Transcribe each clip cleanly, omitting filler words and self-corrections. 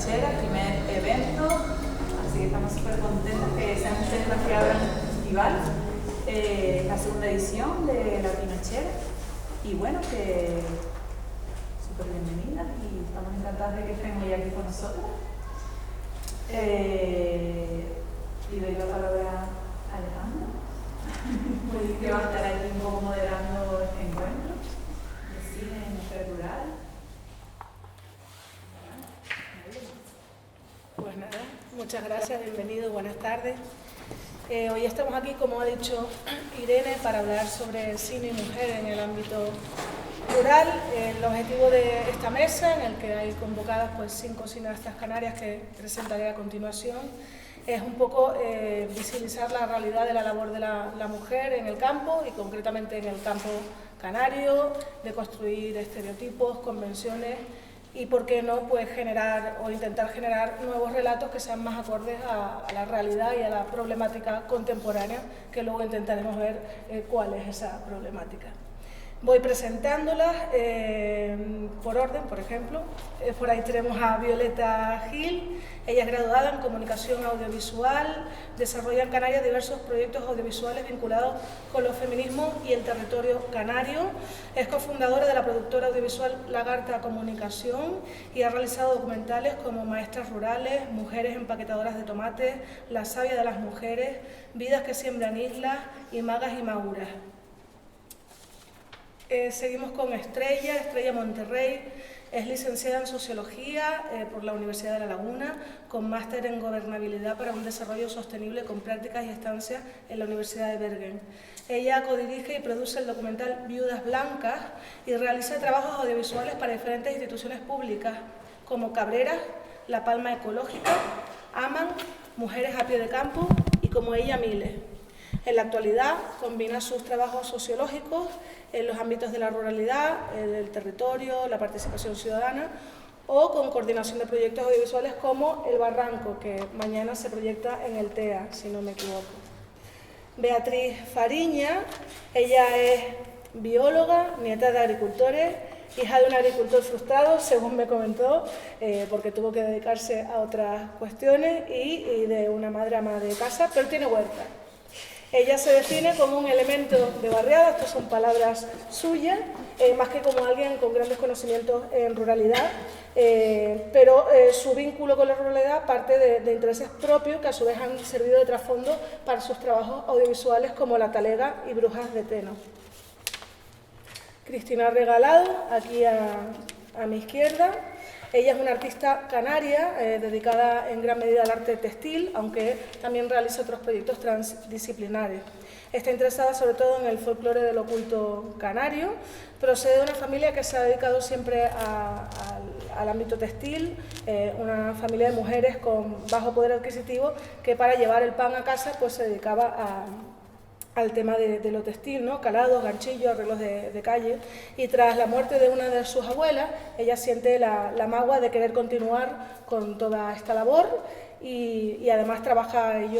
Pinachera, primer evento, así que estamos súper contentos que sean ustedes las que abran el festival, la segunda edición de la Pinachera, y bueno, que súper bienvenidas y estamos encantadas de que estén hoy aquí con nosotros. Y doy la palabra a Alejandro, que va a estar aquí un poco moderando este encuentro de cine en mujer rural. Pues nada, muchas gracias, bienvenido, buenas tardes. Hoy estamos aquí, como ha dicho Irene, para hablar sobre cine y mujer en el ámbito rural. El objetivo de esta mesa, en el que hay convocadas 5 cineastas canarias que presentaré a continuación, es un poco visibilizar la realidad de la labor de la mujer en el campo y concretamente en el campo canario, de construir estereotipos, convenciones y, por qué no, pues generar o intentar generar nuevos relatos que sean más acordes a la realidad y a la problemática contemporánea, que luego intentaremos ver cuál es esa problemática. Voy presentándolas por orden, por ejemplo. Por ahí tenemos a Violeta Gil. Ella es graduada en Comunicación Audiovisual, desarrolla en Canarias diversos proyectos audiovisuales vinculados con los feminismos y el territorio canario. Es cofundadora de la productora audiovisual Lagarta Comunicación y ha realizado documentales como Maestras Rurales, Mujeres Empaquetadoras de Tomates, La Savia de las Mujeres, Vidas que Siembran Islas y Magas y Mauras. Seguimos con Estrella Monterrey. Es licenciada en Sociología por la Universidad de La Laguna, con máster en Gobernabilidad para un desarrollo sostenible con prácticas y estancias en la Universidad de Bergen. Ella codirige y produce el documental Viudas Blancas y realiza trabajos audiovisuales para diferentes instituciones públicas como Cabreras, La Palma Ecológica, AMAN, Mujeres a Pie de Campo y Como ella Miles. En la actualidad combina sus trabajos sociológicos en los ámbitos de la ruralidad, del territorio, la participación ciudadana o con coordinación de proyectos audiovisuales como El Barranco, que mañana se proyecta en el TEA, si no me equivoco. Beatriz Fariña, ella es bióloga, nieta de agricultores, hija de un agricultor frustrado, según me comentó, porque tuvo que dedicarse a otras cuestiones, y de una madre ama de casa, pero tiene huerta. Ella se define como un elemento de barriada, estas son palabras suyas, más que como alguien con grandes conocimientos en ruralidad, pero su vínculo con la ruralidad parte de intereses propios que a su vez han servido de trasfondo para sus trabajos audiovisuales como La Talega y Brujas de Teno. Cristina Regalado, aquí a mi izquierda. Ella es una artista canaria dedicada en gran medida al arte textil, aunque también realiza otros proyectos transdisciplinarios. Está interesada sobre todo en el folclore del oculto canario. Procede de una familia que se ha dedicado siempre al ámbito textil, una familia de mujeres con bajo poder adquisitivo que para llevar el pan a casa pues se dedicaba al tema de lo textil, ¿no? Calados, ganchillos, arreglos de calle, y tras la muerte de una de sus abuelas, ella siente la magua de querer continuar con toda esta labor y además trabaja en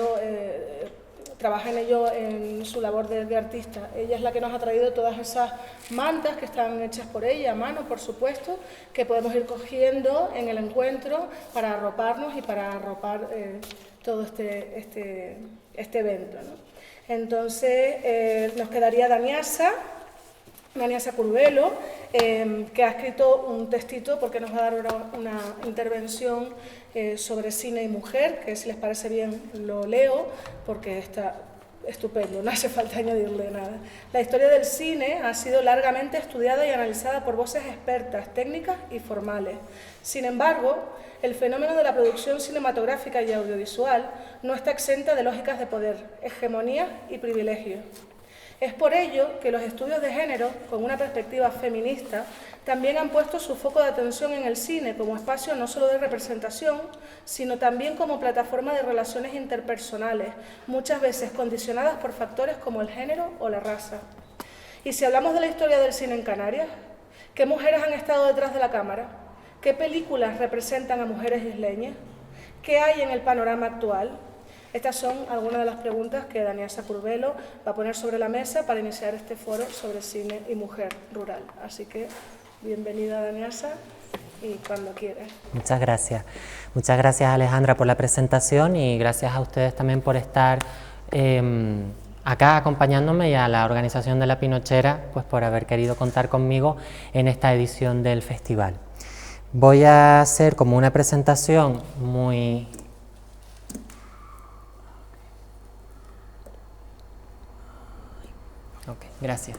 ello en su labor de artista. Ella es la que nos ha traído todas esas mantas que están hechas por ella, a mano, por supuesto, que podemos ir cogiendo en el encuentro para arroparnos y para arropar todo este evento, ¿no? Entonces nos quedaría Daniasa Curvelo, que ha escrito un textito porque nos va a dar una intervención sobre cine y mujer, que si les parece bien lo leo porque está estupendo, no hace falta añadirle nada. La historia del cine ha sido largamente estudiada y analizada por voces expertas, técnicas y formales. Sin embargo, el fenómeno de la producción cinematográfica y audiovisual no está exenta de lógicas de poder, hegemonía y privilegio. Es por ello que los estudios de género, con una perspectiva feminista, también han puesto su foco de atención en el cine como espacio no solo de representación, sino también como plataforma de relaciones interpersonales, muchas veces condicionadas por factores como el género o la raza. Y si hablamos de la historia del cine en Canarias, ¿qué mujeres han estado detrás de la cámara? ¿Qué películas representan a mujeres isleñas? ¿Qué hay en el panorama actual? Estas son algunas de las preguntas que Daniasa Curvelo va a poner sobre la mesa para iniciar este foro sobre cine y mujer rural. Así que, bienvenida Daniasa, y cuando quieras. Muchas gracias. Muchas gracias, Alejandra, por la presentación, y gracias a ustedes también por estar acá acompañándome, y a la organización de La Pinochera, pues por haber querido contar conmigo en esta edición del festival. Voy a hacer como una presentación muy... Ok, gracias.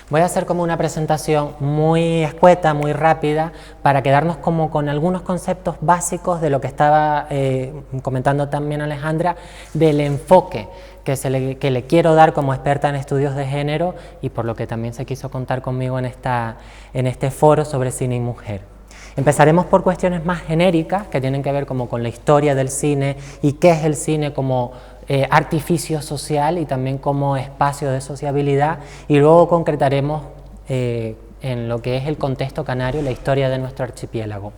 Voy a hacer como una presentación muy escueta, muy rápida, para quedarnos como con algunos conceptos básicos de lo que estaba comentando también Alejandra, del enfoque que le quiero dar como experta en estudios de género, y por lo que también se quiso contar conmigo en este foro sobre cine y mujer. Empezaremos por cuestiones más genéricas, que tienen que ver como con la historia del cine y qué es el cine como artificio social y también como espacio de sociabilidad, y luego concretaremos en lo que es el contexto canario, la historia de nuestro archipiélago.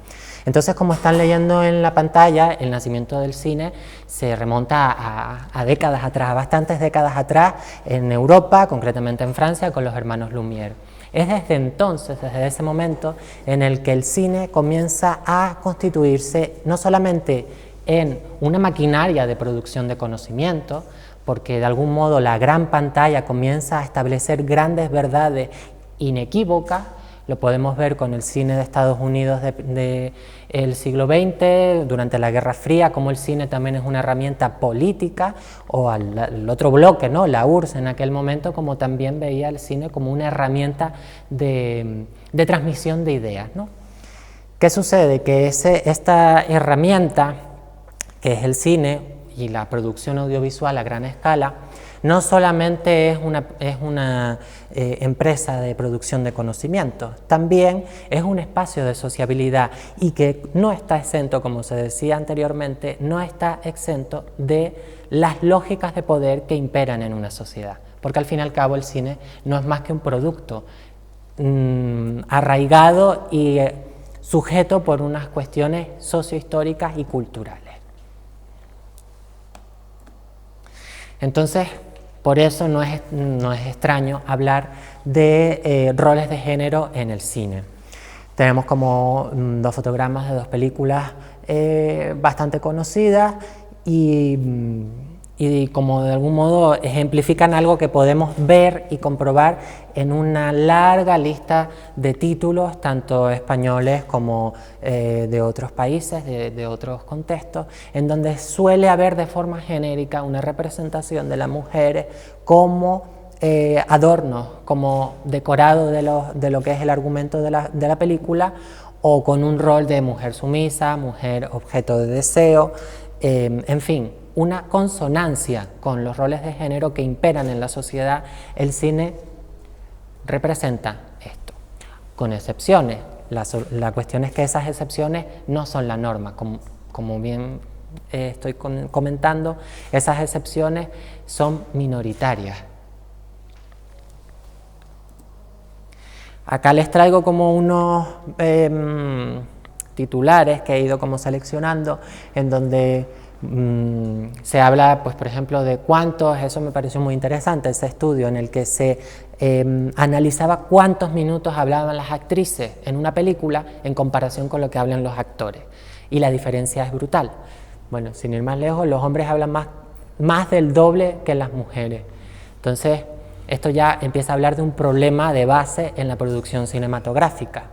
Entonces, como están leyendo en la pantalla, el nacimiento del cine se remonta a décadas atrás, a bastantes décadas atrás, en Europa, concretamente en Francia, con los hermanos Lumière. Es desde entonces, desde ese momento, en el que el cine comienza a constituirse no solamente en una maquinaria de producción de conocimiento, porque de algún modo la gran pantalla comienza a establecer grandes verdades inequívocas. Lo podemos ver con el cine de Estados Unidos del siglo XX, durante la Guerra Fría, como el cine también es una herramienta política, o el otro bloque, ¿no?, la URSS en aquel momento, como también veía el cine como una herramienta de transmisión de ideas, ¿no? ¿Qué sucede? Que esta herramienta, que es el cine y la producción audiovisual a gran escala, no solamente es una empresa de producción de conocimiento, también es un espacio de sociabilidad, y que no está exento, como se decía anteriormente, no está exento de las lógicas de poder que imperan en una sociedad, porque al fin y al cabo el cine no es más que un producto arraigado y sujeto por unas cuestiones sociohistóricas y culturales. Entonces, por eso no es extraño hablar de roles de género en el cine. Tenemos como dos fotogramas de dos películas bastante conocidas, y como de algún modo ejemplifican algo que podemos ver y comprobar en una larga lista de títulos, tanto españoles como de otros países, de otros contextos, en donde suele haber de forma genérica una representación de las mujeres como adornos, como decorado de lo que es el argumento de la película, o con un rol de mujer sumisa, mujer objeto de deseo, en fin, una consonancia con los roles de género que imperan en la sociedad. El cine representa esto, con excepciones. La cuestión es que esas excepciones no son la norma, como bien estoy comentando, esas excepciones son minoritarias. Acá les traigo como unos titulares que he ido como seleccionando, en donde se habla, pues, por ejemplo, de cuántos, eso me pareció muy interesante, ese estudio en el que se analizaba cuántos minutos hablaban las actrices en una película en comparación con lo que hablan los actores, y la diferencia es brutal. Bueno, sin ir más lejos, los hombres hablan más del doble que las mujeres. Entonces, esto ya empieza a hablar de un problema de base en la producción cinematográfica.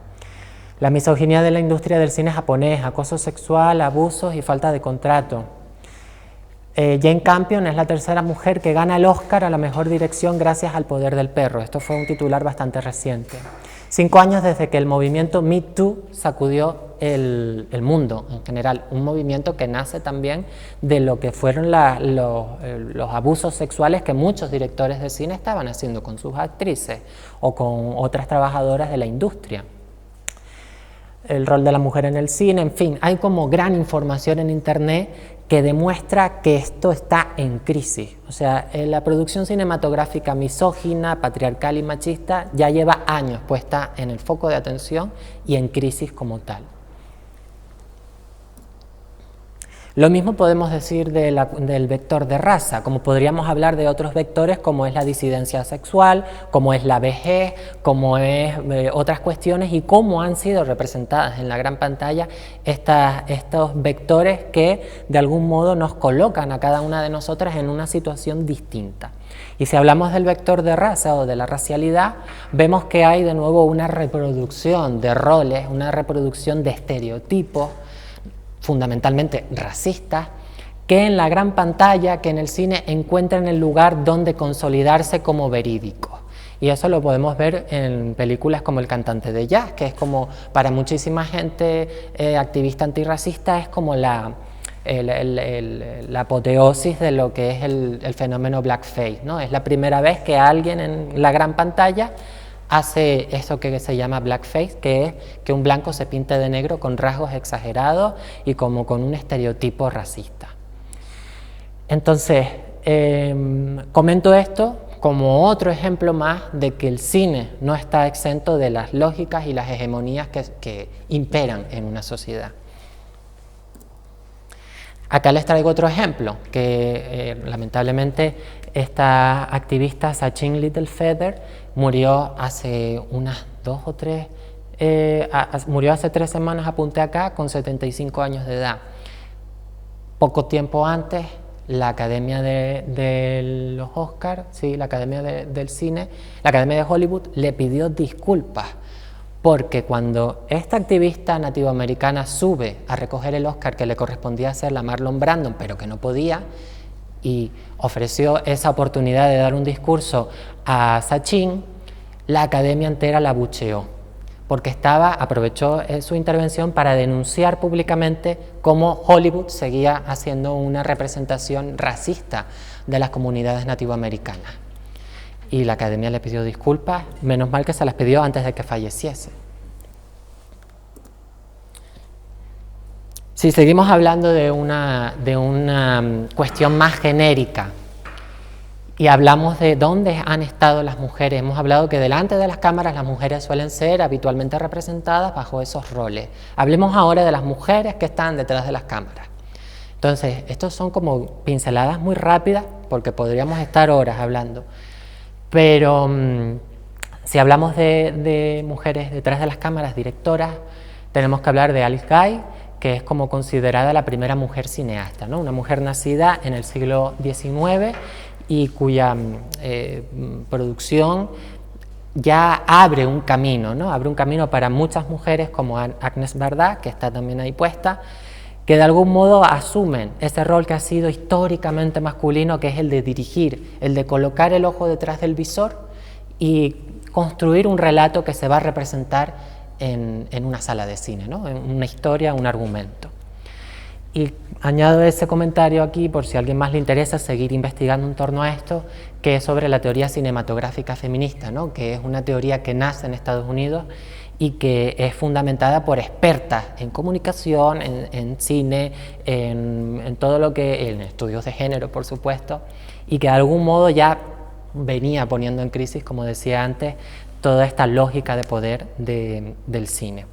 La misoginia de la industria del cine japonés, acoso sexual, abusos y falta de contrato. Jane Campion es la tercera mujer que gana el Oscar a la mejor dirección gracias al poder del perro. Esto fue un titular bastante reciente. 5 años desde que el movimiento Me Too sacudió el mundo en general, un movimiento que nace también de lo que fueron los abusos sexuales que muchos directores de cine estaban haciendo con sus actrices o con otras trabajadoras de la industria. El rol de la mujer en el cine, en fin, hay como gran información en internet que demuestra que esto está en crisis. O sea, la producción cinematográfica misógina, patriarcal y machista ya lleva años puesta en el foco de atención y en crisis como tal. Lo mismo podemos decir del vector de raza, como podríamos hablar de otros vectores como es la disidencia sexual, como es la vejez, como es otras cuestiones y cómo han sido representadas en la gran pantalla estos vectores que de algún modo nos colocan a cada una de nosotras en una situación distinta. Y si hablamos del vector de raza o de la racialidad, vemos que hay de nuevo una reproducción de roles, una reproducción de estereotipos, fundamentalmente racistas, que en la gran pantalla, que en el cine encuentran el lugar donde consolidarse como verídicos. Y eso lo podemos ver en películas como El cantante de jazz, que es como para muchísima gente activista antirracista, es como la apoteosis de lo que es el fenómeno blackface, ¿no? Es la primera vez que alguien en la gran pantalla hace eso que se llama blackface, que es que un blanco se pinte de negro con rasgos exagerados y como con un estereotipo racista. Entonces, comento esto como otro ejemplo más de que el cine no está exento de las lógicas y las hegemonías que imperan en una sociedad. Acá les traigo otro ejemplo, que lamentablemente esta activista Sachin Littlefeather murió hace unas 2 o 3, murió hace 3 semanas, apunté acá, con 75 años de edad. Poco tiempo antes, la Academia de los Oscars, sí, la Academia del Cine, la Academia de Hollywood le pidió disculpas porque cuando esta activista nativoamericana sube a recoger el Oscar que le correspondía hacer a Marlon Brando, pero que no podía, y ofreció esa oportunidad de dar un discurso a Sachin, la academia entera la abucheó, porque aprovechó su intervención para denunciar públicamente cómo Hollywood seguía haciendo una representación racista de las comunidades nativoamericanas. Y la academia le pidió disculpas, menos mal que se las pidió antes de que falleciese. Si seguimos hablando de una cuestión más genérica y hablamos de dónde han estado las mujeres, hemos hablado que delante de las cámaras las mujeres suelen ser habitualmente representadas bajo esos roles. Hablemos ahora de las mujeres que están detrás de las cámaras. Entonces, estos son como pinceladas muy rápidas porque podríamos estar horas hablando. Pero si hablamos de mujeres detrás de las cámaras, directoras, tenemos que hablar de Alice Guy, que es como considerada la primera mujer cineasta, ¿no? Una mujer nacida en el siglo XIX y cuya producción ya abre un camino, ¿no? Abre un camino para muchas mujeres como Agnès Varda, que está también ahí puesta, que de algún modo asumen ese rol que ha sido históricamente masculino, que es el de dirigir, el de colocar el ojo detrás del visor y construir un relato que se va a representar en una sala de cine, ¿no? En una historia, un argumento. Y añado ese comentario aquí por si a alguien más le interesa seguir investigando en torno a esto, que es sobre la teoría cinematográfica feminista, ¿no? Que es una teoría que nace en Estados Unidos y que es fundamentada por expertas en comunicación, en cine, en todo lo que, en estudios de género, por supuesto, y que de algún modo ya venía poniendo en crisis, como decía antes, toda esta lógica de poder del cine.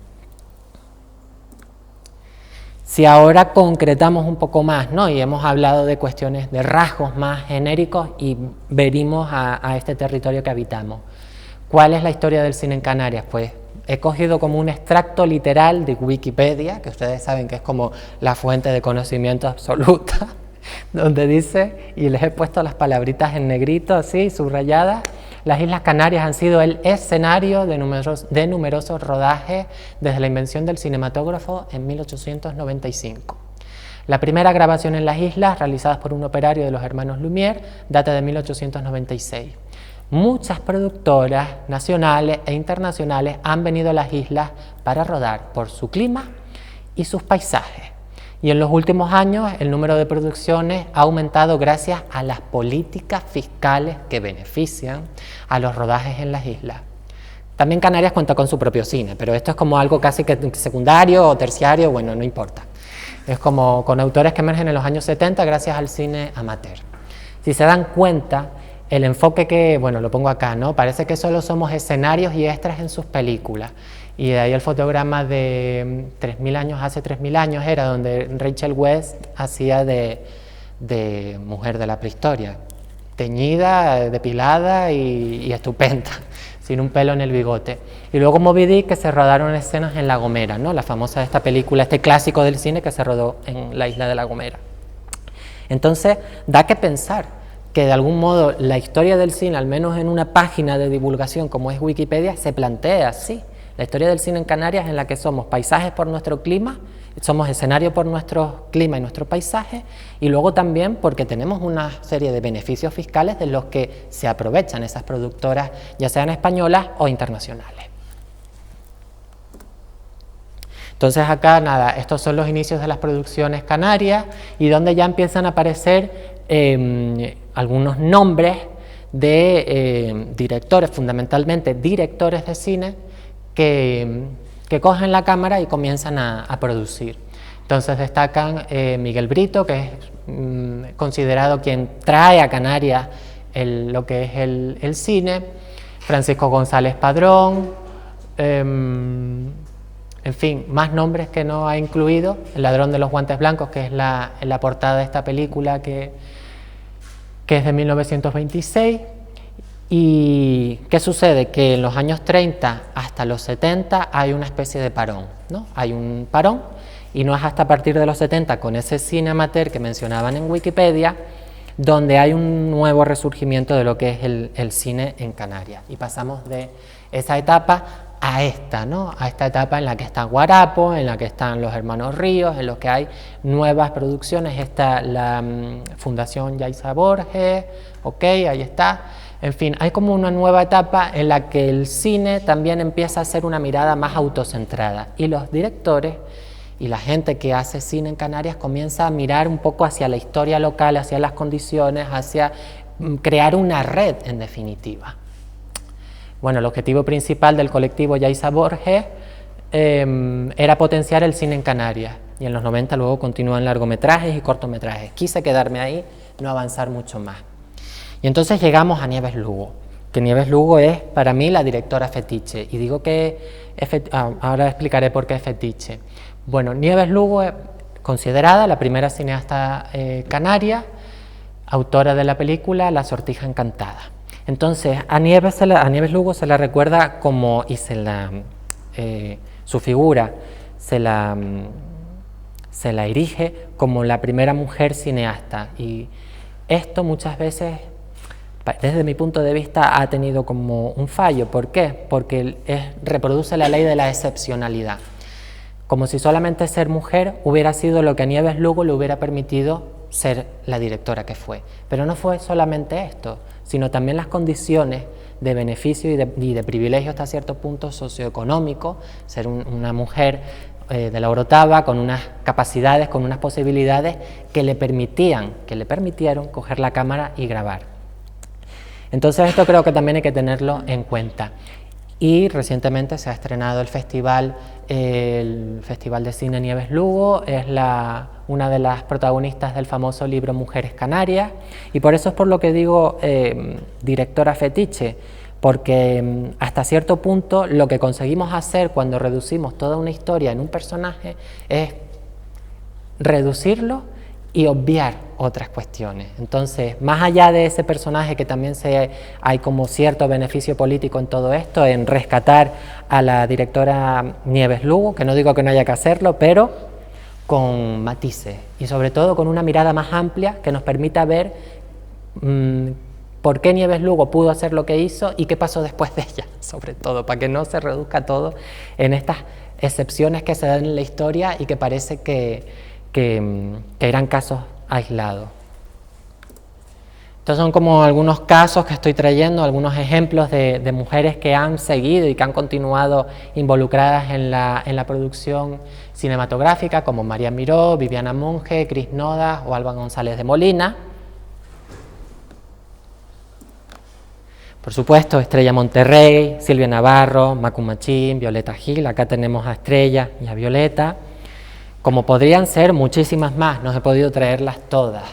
Si ahora concretamos un poco más, ¿no? Y hemos hablado de cuestiones de rasgos más genéricos y venimos a este territorio que habitamos. ¿Cuál es la historia del cine en Canarias? Pues he cogido como un extracto literal de Wikipedia, que ustedes saben que es como la fuente de conocimiento absoluta, donde dice, y les he puesto las palabritas en negrito así, subrayadas: las Islas Canarias han sido el escenario de numerosos rodajes desde la invención del cinematógrafo en 1895. La primera grabación en las islas, realizada por un operario de los hermanos Lumière, data de 1896. Muchas productoras nacionales e internacionales han venido a las islas para rodar por su clima y sus paisajes. Y en los últimos años el número de producciones ha aumentado gracias a las políticas fiscales que benefician a los rodajes en las islas. También Canarias cuenta con su propio cine, pero esto es como algo casi que secundario o terciario, bueno, no importa. Es como con autores que emergen en los años 70 gracias al cine amateur. Si se dan cuenta, el enfoque que, bueno, lo pongo acá, ¿no? Parece que solo somos escenarios y extras en sus películas. Y de ahí el fotograma de 3000 años, hace 3000 años era donde Rachel West hacía de mujer de la prehistoria, teñida, depilada y estupenda, sin un pelo en el bigote. Y luego Moby Dick, que se rodaron escenas en La Gomera, ¿no? La famosa de esta película, este clásico del cine que se rodó en la isla de La Gomera. Entonces, da que pensar que de algún modo la historia del cine, al menos en una página de divulgación como es Wikipedia, se plantea así. La historia del cine en Canarias, en la que somos paisajes por nuestro clima, somos escenario por nuestro clima y nuestro paisaje, y luego también porque tenemos una serie de beneficios fiscales de los que se aprovechan esas productoras, ya sean españolas o internacionales. Entonces acá, nada, estos son los inicios de las producciones canarias y donde ya empiezan a aparecer algunos nombres de directores, fundamentalmente directores de cine, que cogen la cámara y comienzan a producir. Entonces destacan Miguel Brito, que es considerado quien trae a Canarias lo que es el cine, Francisco González Padrón, en fin, más nombres que no ha incluido, El ladrón de los guantes blancos, que es la portada de esta película que es de 1926. ¿Y qué sucede? Que en los años 30 hasta los 70 hay una especie de parón, ¿no? Hay un parón y no es hasta a partir de los 70, con ese cine amateur que mencionaban en Wikipedia, donde hay un nuevo resurgimiento de lo que es el cine en Canarias. Y pasamos de esa etapa a esta, ¿no? A esta etapa en la que está Guarapo, en la que están los hermanos Ríos, en los que hay nuevas producciones. Está la Fundación Yaiza Borges, ok, ahí está. En fin, hay como una nueva etapa en la que el cine también empieza a ser una mirada más autocentrada y los directores y la gente que hace cine en Canarias comienza a mirar un poco hacia la historia local, hacia las condiciones, hacia crear una red en definitiva. Bueno, el objetivo principal del colectivo Yaiza Borges era potenciar el cine en Canarias y en los 90 luego continúan largometrajes y cortometrajes. Quise quedarme ahí, no avanzar mucho más. Y entonces llegamos a Nieves Lugo, que Nieves Lugo es para mí la directora fetiche. Y digo que, ahora explicaré por qué es fetiche. Bueno, Nieves Lugo es considerada la primera cineasta canaria, autora de la película La sortija encantada. Entonces a Nieves Lugo se la recuerda como, y su figura se la erige como la primera mujer cineasta. Y esto muchas veces, desde mi punto de vista, ha tenido como un fallo. ¿Por qué? Porque reproduce la ley de la excepcionalidad. Como si solamente ser mujer hubiera sido lo que a Nieves Lugo le hubiera permitido ser la directora que fue. Pero no fue solamente esto, sino también las condiciones de beneficio y de privilegio hasta cierto punto socioeconómico, ser una mujer de la Orotava con unas capacidades, con unas posibilidades que le permitieron coger la cámara y grabar. Entonces esto creo que también hay que tenerlo en cuenta. Y recientemente se ha estrenado el Festival de Cine Nieves Lugo, es una de las protagonistas del famoso libro Mujeres Canarias, y por eso es por lo que digo directora fetiche, porque hasta cierto punto lo que conseguimos hacer cuando reducimos toda una historia en un personaje es reducirlo y obviar otras cuestiones. Entonces, más allá de ese personaje, que también hay como cierto beneficio político en todo esto, en rescatar a la directora Nieves Lugo, que no digo que no haya que hacerlo, pero con matices y sobre todo con una mirada más amplia que nos permita ver por qué Nieves Lugo pudo hacer lo que hizo y qué pasó después de ella, sobre todo, para que no se reduzca todo en estas excepciones que se dan en la historia y que parece que eran casos aislados. Estos son como algunos casos que estoy trayendo, algunos ejemplos de mujeres que han seguido y que han continuado involucradas en la producción cinematográfica, como María Miró, Viviana Monge, Cris Nodas o Alba González de Molina. Por supuesto, Estrella Monterrey, Silvia Navarro, Macu Machín, Violeta Gil. Acá tenemos a Estrella y a Violeta. Como podrían ser muchísimas más, no he podido traerlas todas.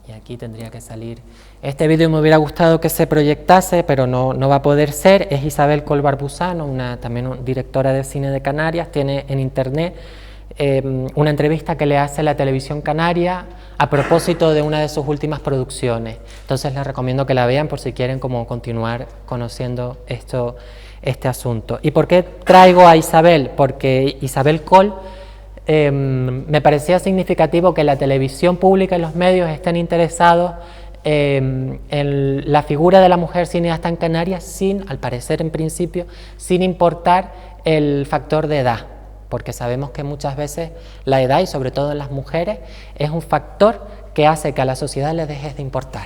Y aquí tendría que salir Este vídeo me hubiera gustado que se proyectase, pero no va a poder ser. Es Isabel Coll Barbusano, también directora de cine de Canarias. Tiene en internet una entrevista que le hace la televisión canaria a propósito de una de sus últimas producciones. Entonces les recomiendo que la vean por si quieren como continuar conociendo este asunto. ¿Y por qué traigo a Isabel? Porque Isabel Coll me parecía significativo que la televisión pública y los medios estén interesados en la figura de la mujer cineasta en Canarias sin, al parecer en principio, sin importar el factor de edad, porque sabemos que muchas veces la edad, y sobre todo en las mujeres, es un factor que hace que a la sociedad le dejes de importar.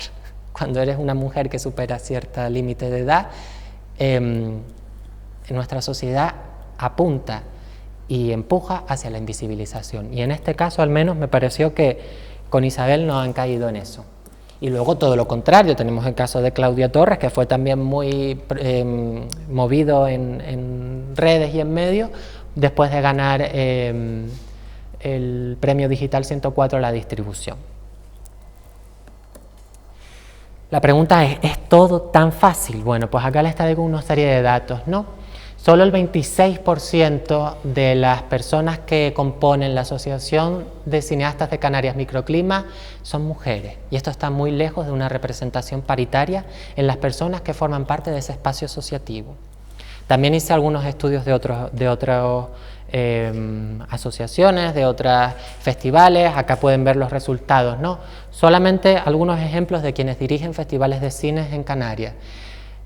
Cuando eres una mujer que supera cierto límite de edad, nuestra sociedad apunta y empuja hacia la invisibilización. Y en este caso, al menos, me pareció que con Isabel no han caído en eso. Y luego todo lo contrario, tenemos el caso de Claudia Torres, que fue también muy movido en redes y en medios, después de ganar el Premio Digital 104 a la distribución. La pregunta ¿es todo tan fácil? Bueno, pues acá les traigo una serie de datos, ¿no? Solo el 26% de las personas que componen la Asociación de Cineastas de Canarias Microclima son mujeres, y esto está muy lejos de una representación paritaria en las personas que forman parte de ese espacio asociativo. También hice algunos estudios de otras asociaciones, de otros festivales. Acá pueden ver los resultados, ¿no? Solamente algunos ejemplos de quienes dirigen festivales de cine en Canarias.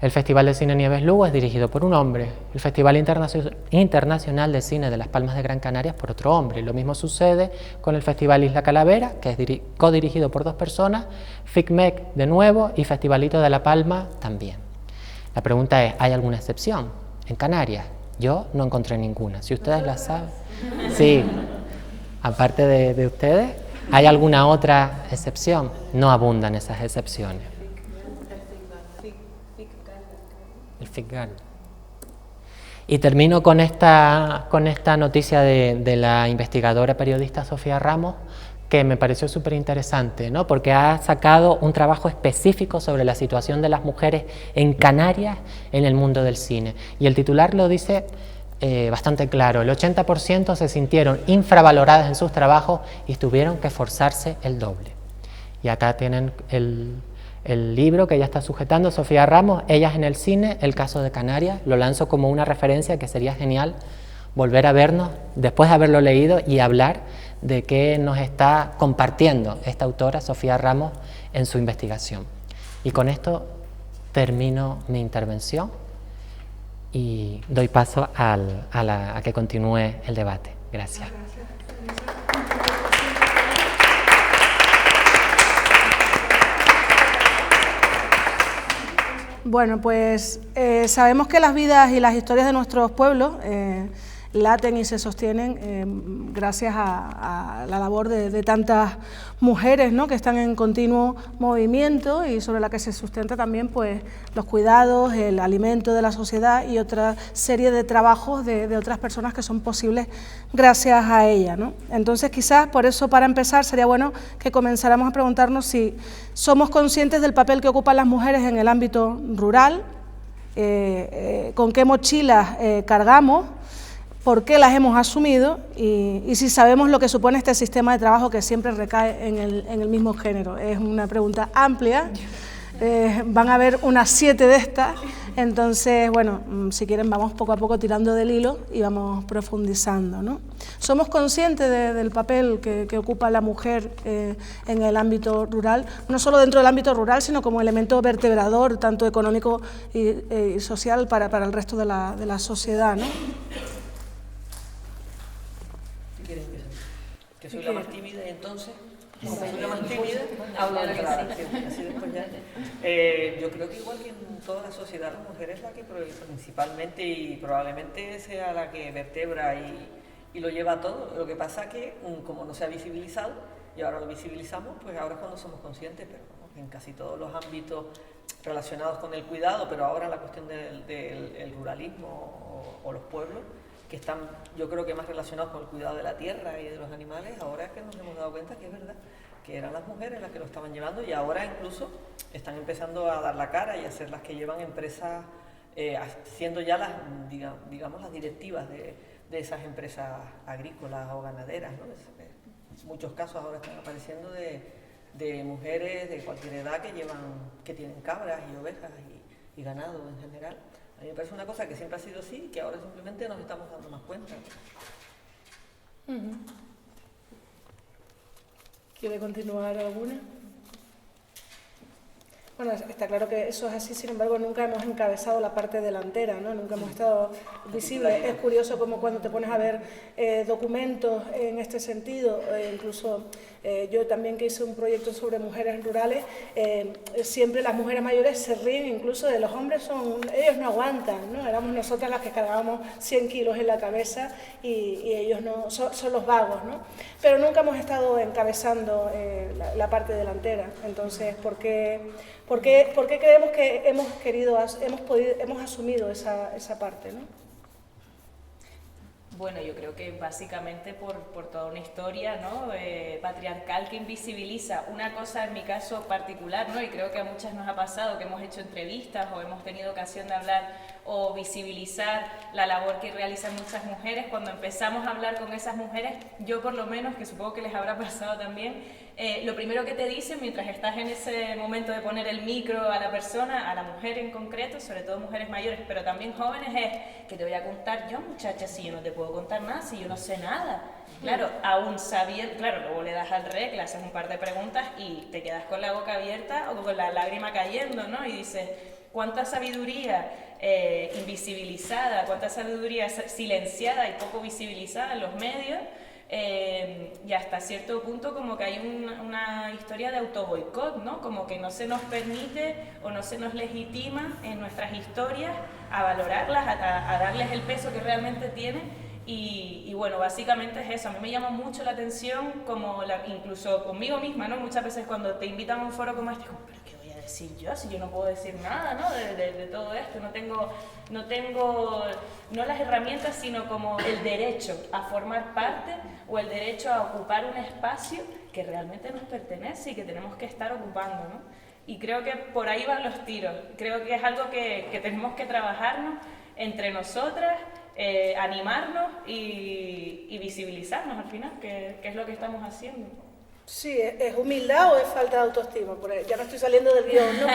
El Festival de Cine Nieves Lugo es dirigido por un hombre, el Festival Internacional de Cine de Las Palmas de Gran Canaria por otro hombre. Lo mismo sucede con el Festival Isla Calavera, que es codirigido por 2 personas, FICMEC de nuevo y Festivalito de La Palma también. La pregunta es, ¿hay alguna excepción en Canarias? Yo no encontré ninguna. Si ustedes la saben. Sí, aparte de ustedes, ¿hay alguna otra excepción? No abundan esas excepciones. El FICGAL. Y termino con esta noticia de la investigadora periodista Sofía Ramos, que me pareció súper interesante, ¿no? Porque ha sacado un trabajo específico sobre la situación de las mujeres en Canarias en el mundo del cine. Y el titular lo dice bastante claro: el 80% se sintieron infravaloradas en sus trabajos y tuvieron que esforzarse el doble. Y acá tienen el libro que ella está sujetando, Sofía Ramos, Ellas en el cine, el caso de Canarias. Lo lanzo como una referencia que sería genial volver a vernos después de haberlo leído y hablar de qué nos está compartiendo esta autora, Sofía Ramos, en su investigación. Y con esto termino mi intervención y doy paso a que continúe el debate. Gracias. Bueno, pues sabemos que las vidas y las historias de nuestros pueblos laten y se sostienen gracias a la labor de tantas mujeres, ¿no?, que están en continuo movimiento y sobre la que se sustenta también pues los cuidados, el alimento de la sociedad y otra serie de trabajos de otras personas que son posibles gracias a ella, ¿no? Entonces quizás por eso, para empezar, sería bueno que comenzáramos a preguntarnos si somos conscientes del papel que ocupan las mujeres en el ámbito rural, con qué mochilas cargamos, por qué las hemos asumido y si sabemos lo que supone este sistema de trabajo que siempre recae en el mismo género. Es una pregunta amplia, van a haber unas 7 de estas, entonces, bueno, si quieren vamos poco a poco tirando del hilo y vamos profundizando, ¿no? ¿Somos conscientes del papel que ocupa la mujer en el ámbito rural? No solo dentro del ámbito rural, sino como elemento vertebrador, tanto económico y social para el resto de la sociedad, ¿no? Que soy la más tímida y entonces, como soy la más tímida, hablo de la así después ya. Yo creo que igual que en toda la sociedad, la mujer es la que principalmente y probablemente sea la que vertebra y lo lleva todo. Lo que pasa que como no se ha visibilizado y ahora lo visibilizamos, pues ahora es cuando somos conscientes, pero en casi todos los ámbitos relacionados con el cuidado, pero ahora la cuestión del ruralismo o los pueblos, que están, yo creo que más relacionados con el cuidado de la tierra y de los animales, ahora es que nos hemos dado cuenta que es verdad, que eran las mujeres las que lo estaban llevando y ahora incluso están empezando a dar la cara y a ser las que llevan empresas, siendo ya las, digamos, las directivas de esas empresas agrícolas o ganaderas, ¿no? Muchos casos ahora están apareciendo de mujeres de cualquier edad que tienen cabras y ovejas y ganado en general. A mí me parece una cosa que siempre ha sido así y que ahora simplemente nos estamos dando más cuenta. ¿Quiere continuar alguna? Bueno, está claro que eso es así, sin embargo, nunca hemos encabezado la parte delantera, ¿no? Nunca hemos estado visibles. Es curioso como cuando te pones a ver documentos en este sentido, incluso yo también que hice un proyecto sobre mujeres rurales, siempre las mujeres mayores se ríen incluso de los hombres, ellos no aguantan, ¿no? Éramos nosotras las que cargábamos 100 kilos en la cabeza y ellos no, son los vagos, ¿no? Pero nunca hemos estado encabezando la parte delantera. Entonces, ¿por qué creemos que hemos asumido esa parte, ¿no? Bueno, yo creo que básicamente por toda una historia, ¿no? Patriarcal que invisibiliza una cosa en mi caso particular, ¿no? Y creo que a muchas nos ha pasado que hemos hecho entrevistas o hemos tenido ocasión de hablar o visibilizar la labor que realizan muchas mujeres. Cuando empezamos a hablar con esas mujeres, yo por lo menos, que supongo que les habrá pasado también, lo primero que te dicen mientras estás en ese momento de poner el micro a la persona, a la mujer en concreto, sobre todo mujeres mayores, pero también jóvenes, es que te voy a contar yo, muchacha, si yo no te puedo contar nada, si yo no sé nada. Claro, aún sabiendo, claro, luego le das al rec, le haces un par de preguntas y te quedas con la boca abierta o con la lágrima cayendo, ¿no? Y dices, ¿cuánta sabiduría invisibilizada, cuánta sabiduría silenciada y poco visibilizada en los medios? Y hasta cierto punto como que hay una historia de autoboicot, ¿no? Como que no se nos permite o no se nos legitima en nuestras historias a valorarlas, a darles el peso que realmente tienen. Y bueno, básicamente es eso. A mí me llama mucho la atención, como incluso conmigo misma, ¿no? Muchas veces cuando te invitan a un foro como este, como, ¿pero qué voy a decir yo? Si yo no puedo decir nada, ¿no? De todo esto, no tengo no las herramientas, sino como el derecho a formar parte o el derecho a ocupar un espacio que realmente nos pertenece y que tenemos que estar ocupando, ¿no? Y creo que por ahí van los tiros. Creo que es algo que tenemos que trabajarnos entre nosotras, animarnos y visibilizarnos al final, que es lo que estamos haciendo. Sí, ¿es humildad o es falta de autoestima? Ya no estoy saliendo del guión, ¿no?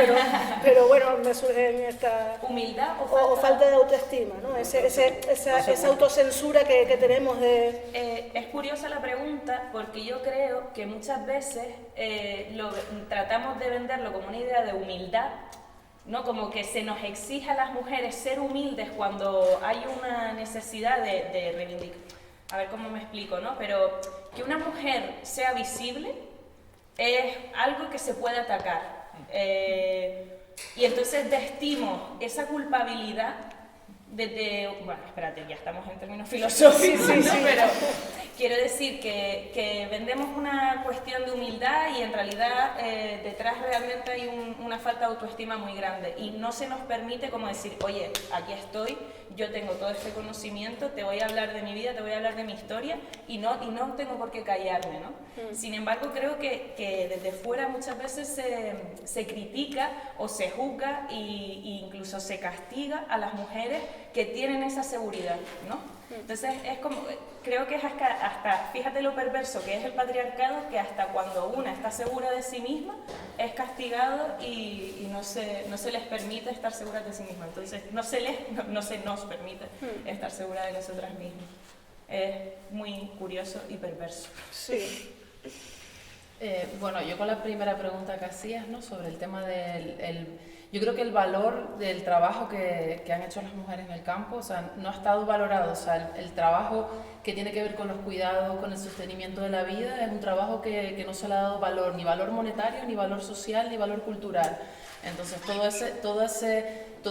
Pero bueno, me surgen esta... ¿Humildad o falta de autoestima, ¿no? Esa autocensura que tenemos de... Es curiosa la pregunta porque yo creo que muchas veces tratamos de venderlo como una idea de humildad, ¿no? Como que se nos exige a las mujeres ser humildes cuando hay una necesidad de reivindicar. A ver cómo me explico, ¿no? Pero que una mujer sea visible es algo que se puede atacar. Y entonces vestimos esa culpabilidad bueno, espérate, ya estamos en términos filosóficos, ¿no? Pero quiero decir que vendemos una cuestión de humildad y en realidad detrás realmente hay una falta de autoestima muy grande y no se nos permite como decir, oye, aquí estoy, yo tengo todo este conocimiento, te voy a hablar de mi vida, te voy a hablar de mi historia y no tengo por qué callarme, ¿no? Sin embargo, creo que desde fuera muchas veces se critica o se juzga e incluso se castiga a las mujeres que tienen esa seguridad, ¿no? Entonces es como, creo que es hasta, fíjate lo perverso que es el patriarcado, que hasta cuando una está segura de sí misma es castigado y no se les permite estar seguras de sí misma. Entonces no se nos permite estar seguras de nosotras mismas. Es muy curioso y perverso. Sí. Bueno, yo con la primera pregunta que hacías, ¿no? Sobre el tema yo creo que el valor del trabajo que han hecho las mujeres en el campo, o sea, no ha estado valorado. O sea, el trabajo que tiene que ver con los cuidados, con el sostenimiento de la vida, es un trabajo que no se le ha dado valor, ni valor monetario, ni valor social, ni valor cultural. Entonces, toda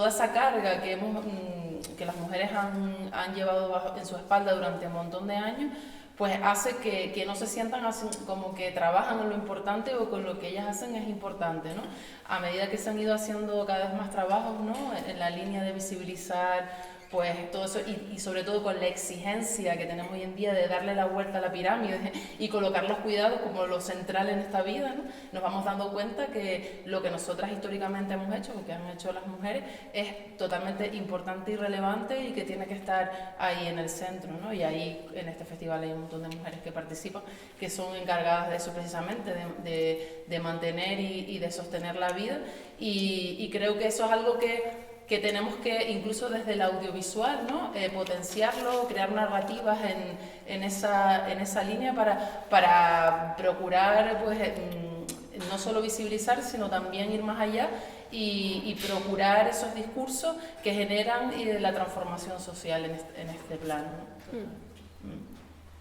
esa carga que las mujeres han llevado en su espalda durante un montón de años, pues hace que no se sientan así, como que trabajan en lo importante o con lo que ellas hacen es importante, ¿no? A medida que se han ido haciendo cada vez más trabajos, ¿no? En la línea de visibilizar pues todo eso, y sobre todo con la exigencia que tenemos hoy en día de darle la vuelta a la pirámide y colocar los cuidados como lo central en esta vida, ¿no? Nos vamos dando cuenta que lo que nosotras históricamente hemos hecho, lo que han hecho las mujeres, es totalmente importante y relevante y que tiene que estar ahí en el centro, ¿no? Y ahí en este festival hay un montón de mujeres que participan, que son encargadas de eso precisamente, de mantener y de sostener la vida, y creo que eso es algo que tenemos que, incluso desde el audiovisual, ¿no? Potenciarlo, crear narrativas en esa línea para procurar, pues, no solo visibilizar, sino también ir más allá y procurar esos discursos que generan la transformación social en este plano, ¿no?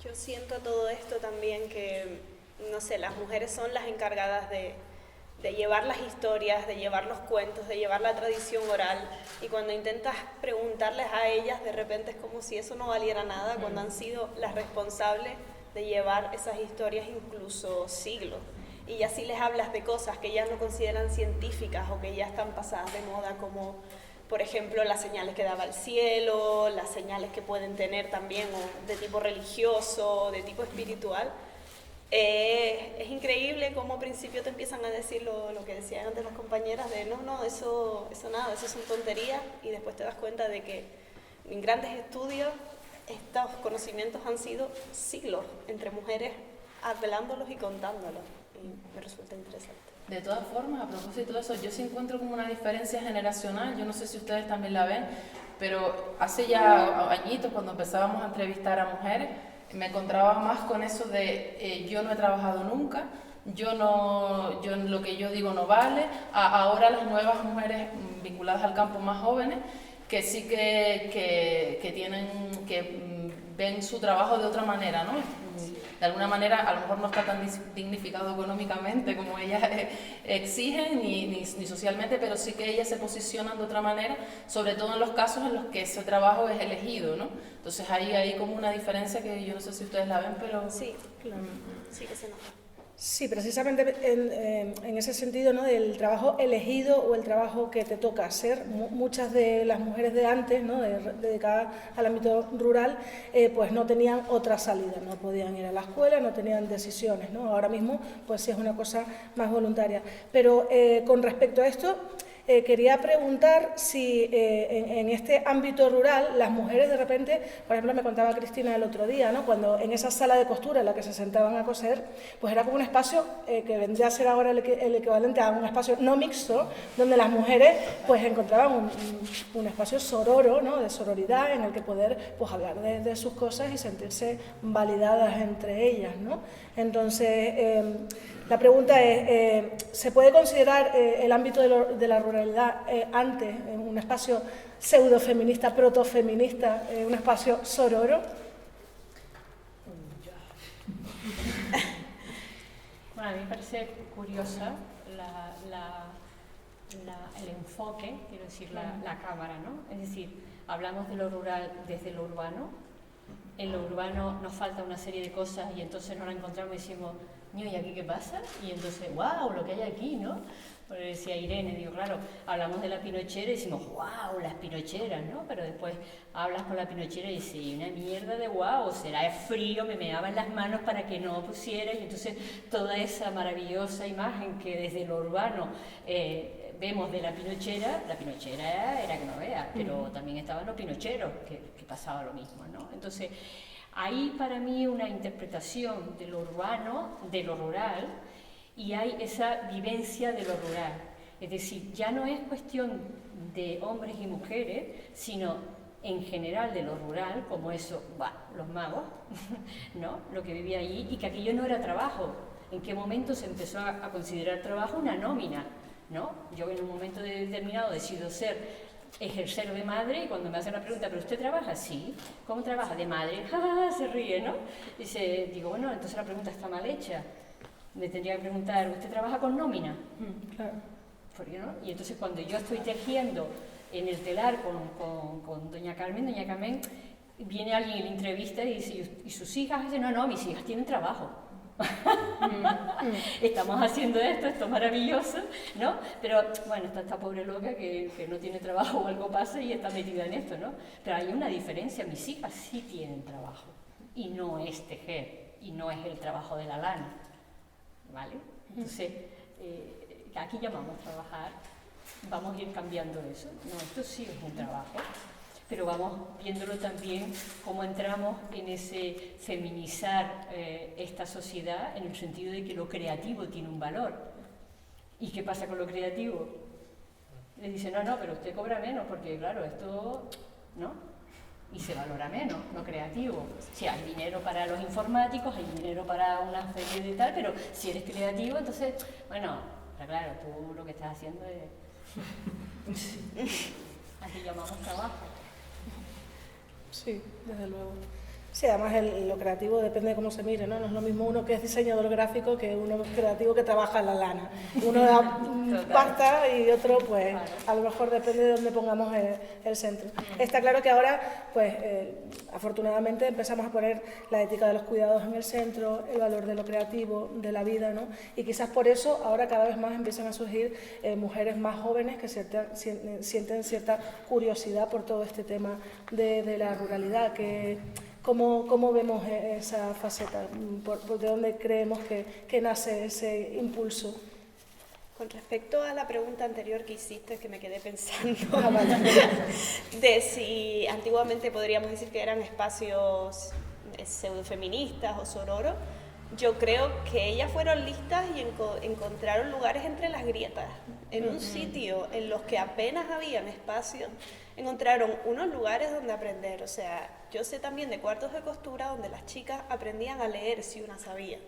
Yo siento todo esto también que, no sé, las mujeres son las encargadas de llevar las historias, de llevar los cuentos, de llevar la tradición oral, y cuando intentas preguntarles a ellas, de repente es como si eso no valiera nada, cuando han sido las responsables de llevar esas historias incluso siglos. Y así les hablas de cosas que ellas no consideran científicas o que ya están pasadas de moda, como por ejemplo las señales que daba el cielo, las señales que pueden tener también o de tipo religioso, de tipo espiritual. Es increíble cómo al principio te empiezan a decir lo que decían antes las compañeras de no, eso nada, eso son tonterías, y después te das cuenta de que en grandes estudios estos conocimientos han sido siglos entre mujeres hablándolos y contándolos, y me resulta interesante. De todas formas, a propósito de eso, yo sí encuentro como una diferencia generacional, yo no sé si ustedes también la ven, pero hace ya añitos, cuando empezábamos a entrevistar a mujeres, me encontraba más con eso de yo no he trabajado nunca, yo lo que yo digo no vale. Ahora las nuevas mujeres vinculadas al campo, más jóvenes, que sí que ven su trabajo de otra manera, ¿no? De alguna manera a lo mejor no está tan dignificado económicamente como ellas exigen, ni socialmente, pero sí que ellas se posicionan de otra manera, sobre todo en los casos en los que ese trabajo es elegido, ¿no? Entonces hay como una diferencia que yo no sé si ustedes la ven, pero... Sí, claro. Sí que se nota. Sí, precisamente en ese sentido, ¿no? Del trabajo elegido o el trabajo que te toca hacer. Muchas de las mujeres de antes, ¿no? Dedicadas al ámbito rural, pues no tenían otra salida, no podían ir a la escuela, no tenían decisiones, ¿no? Ahora mismo pues sí es una cosa más voluntaria. Pero con respecto a esto, quería preguntar si en este ámbito rural las mujeres de repente, por ejemplo, me contaba Cristina el otro día, ¿no? Cuando en esa sala de costura en la que se sentaban a coser, pues era como un espacio que vendría a ser ahora el equivalente a un espacio no mixto, donde las mujeres pues encontraban un espacio sororo, ¿no? De sororidad, en el que poder pues hablar de sus cosas y sentirse validadas entre ellas, ¿no? Entonces, la pregunta es, ¿se puede considerar el ámbito de la ruralidad antes un espacio pseudo-feminista, proto-feminista, un espacio sororo? Bueno, a mí me parece curiosa el enfoque, quiero decir, la cámara, ¿no? Es decir, hablamos de lo rural desde lo urbano. En lo urbano nos falta una serie de cosas y entonces nos la encontramos y decimos, ¿y aquí qué pasa? Y entonces, ¡wow! Lo que hay aquí, ¿no? Porque decía Irene, digo, claro, hablamos de la pinochera y decimos, ¡wow! Las pinocheras, ¿no? Pero después hablas con la pinochera y dices, una mierda de ¡wow! Será frío, me meaba en las manos para que no pusiera, y entonces toda esa maravillosa imagen que desde lo urbano vemos de la pinochera era que no veas, pero también estaban los pinocheros, que pasaba lo mismo, ¿no? Entonces, hay para mí una interpretación de lo urbano, de lo rural, y hay esa vivencia de lo rural. Es decir, ya no es cuestión de hombres y mujeres, sino en general de lo rural, como eso, los magos, ¿no? Lo que vivía allí, y que aquello no era trabajo. ¿En qué momento se empezó a considerar trabajo una nómina, ¿no? Yo en un momento determinado decido ejercer de madre, y cuando me hacen la pregunta, ¿pero usted trabaja? Sí. ¿Cómo trabaja? De madre. Se ríe, ¿no? Digo, bueno, entonces la pregunta está mal hecha. Me tendría que preguntar, ¿usted trabaja con nómina? Claro. ¿Por qué no? Y entonces cuando yo estoy tejiendo en el telar con doña Carmen, viene alguien y le entrevista y dice, ¿y sus hijas? Dice, no, mis hijas tienen trabajo. Estamos haciendo esto es maravilloso, ¿no? Pero bueno, está esta pobre loca que no tiene trabajo o algo pasa y está metida en esto, ¿no? Pero hay una diferencia, mis hijas sí tienen trabajo y no es tejer y no es el trabajo de la lana, ¿vale? Entonces, aquí llamamos trabajar, vamos a ir cambiando eso, no, esto sí es un trabajo. Pero vamos viéndolo también cómo entramos en ese feminizar esta sociedad en el sentido de que lo creativo tiene un valor. ¿Y qué pasa con lo creativo? Le dicen, no, pero usted cobra menos porque, claro, esto, ¿no? Y se valora menos, lo creativo. Si hay dinero para los informáticos, hay dinero para una serie de tal, pero si eres creativo, entonces, bueno, claro, tú lo que estás haciendo es... Aquí llamamos trabajo. Sí, desde luego. Sí, además lo creativo depende de cómo se mire, ¿no? No es lo mismo uno que es diseñador gráfico que uno creativo que trabaja en la lana. Uno da pasta y otro, pues, a lo mejor depende de dónde pongamos el centro. Está claro que ahora, pues, afortunadamente empezamos a poner la ética de los cuidados en el centro, el valor de lo creativo, de la vida, ¿no? Y quizás por eso ahora cada vez más empiezan a surgir mujeres más jóvenes que sienten cierta curiosidad por todo este tema de la ruralidad, que... ¿Cómo vemos esa faceta? ¿De dónde creemos que nace ese impulso? Con respecto a la pregunta anterior que hiciste, que me quedé pensando, de si antiguamente podríamos decir que eran espacios pseudofeministas o sororos, yo creo que ellas fueron listas y encontraron lugares entre las grietas. En un sitio en los que apenas habían espacios, encontraron unos lugares donde aprender. O sea, yo sé también de cuartos de costura donde las chicas aprendían a leer si una sabía.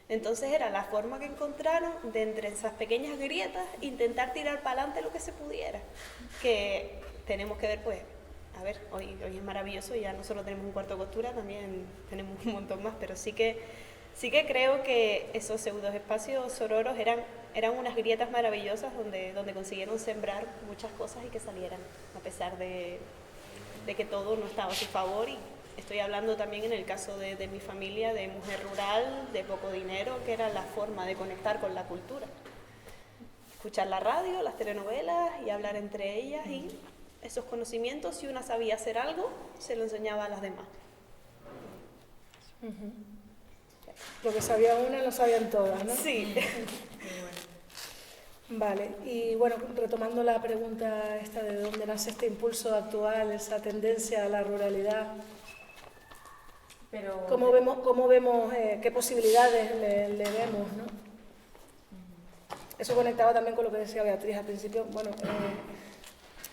Entonces era la forma que encontraron de entre esas pequeñas grietas intentar tirar para adelante lo que se pudiera. Que tenemos que ver, pues, a ver, hoy es maravilloso, ya no solo tenemos un cuarto de costura, también tenemos un montón más, pero sí que creo que esos pseudoespacios sororos eran unas grietas maravillosas donde consiguieron sembrar muchas cosas y que salieran, a pesar de que todo no estaba a su favor. Y estoy hablando también en el caso de mi familia, de mujer rural, de poco dinero, que era la forma de conectar con la cultura. Escuchar la radio, las telenovelas y hablar entre ellas, y esos conocimientos, si una sabía hacer algo, se lo enseñaba a las demás. Lo que sabía una lo sabían todas, ¿no? Sí. Vale, y bueno, retomando la pregunta esta de dónde nace este impulso actual, esa tendencia a la ruralidad, Pero... ¿cómo vemos qué posibilidades le vemos, ¿no? Eso conectaba también con lo que decía Beatriz al principio. Bueno,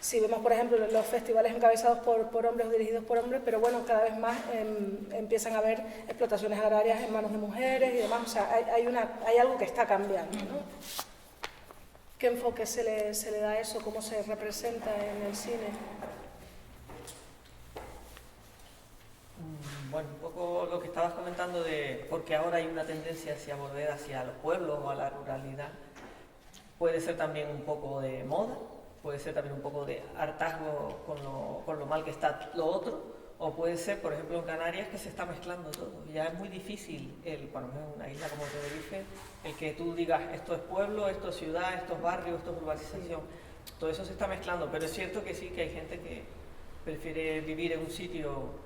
si vemos, por ejemplo, los festivales encabezados por hombres o dirigidos por hombres, pero bueno, cada vez más empiezan a haber explotaciones agrarias en manos de mujeres y demás. O sea, hay algo que está cambiando, ¿no? ¿Qué enfoque se le da a eso? ¿Cómo se representa en el cine? Bueno, un poco lo que estabas comentando de porque ahora hay una tendencia hacia volver hacia los pueblos o a la ruralidad, puede ser también un poco de moda, puede ser también un poco de hartazgo con lo mal que está lo otro, o puede ser, por ejemplo, en Canarias, que se está mezclando todo. Ya es muy difícil, por ejemplo, en una isla como Tenerife, el que tú digas esto es pueblo, esto es ciudad, esto es barrio, esto es urbanización. Todo eso se está mezclando, pero es cierto que sí, que hay gente que prefiere vivir en un sitio,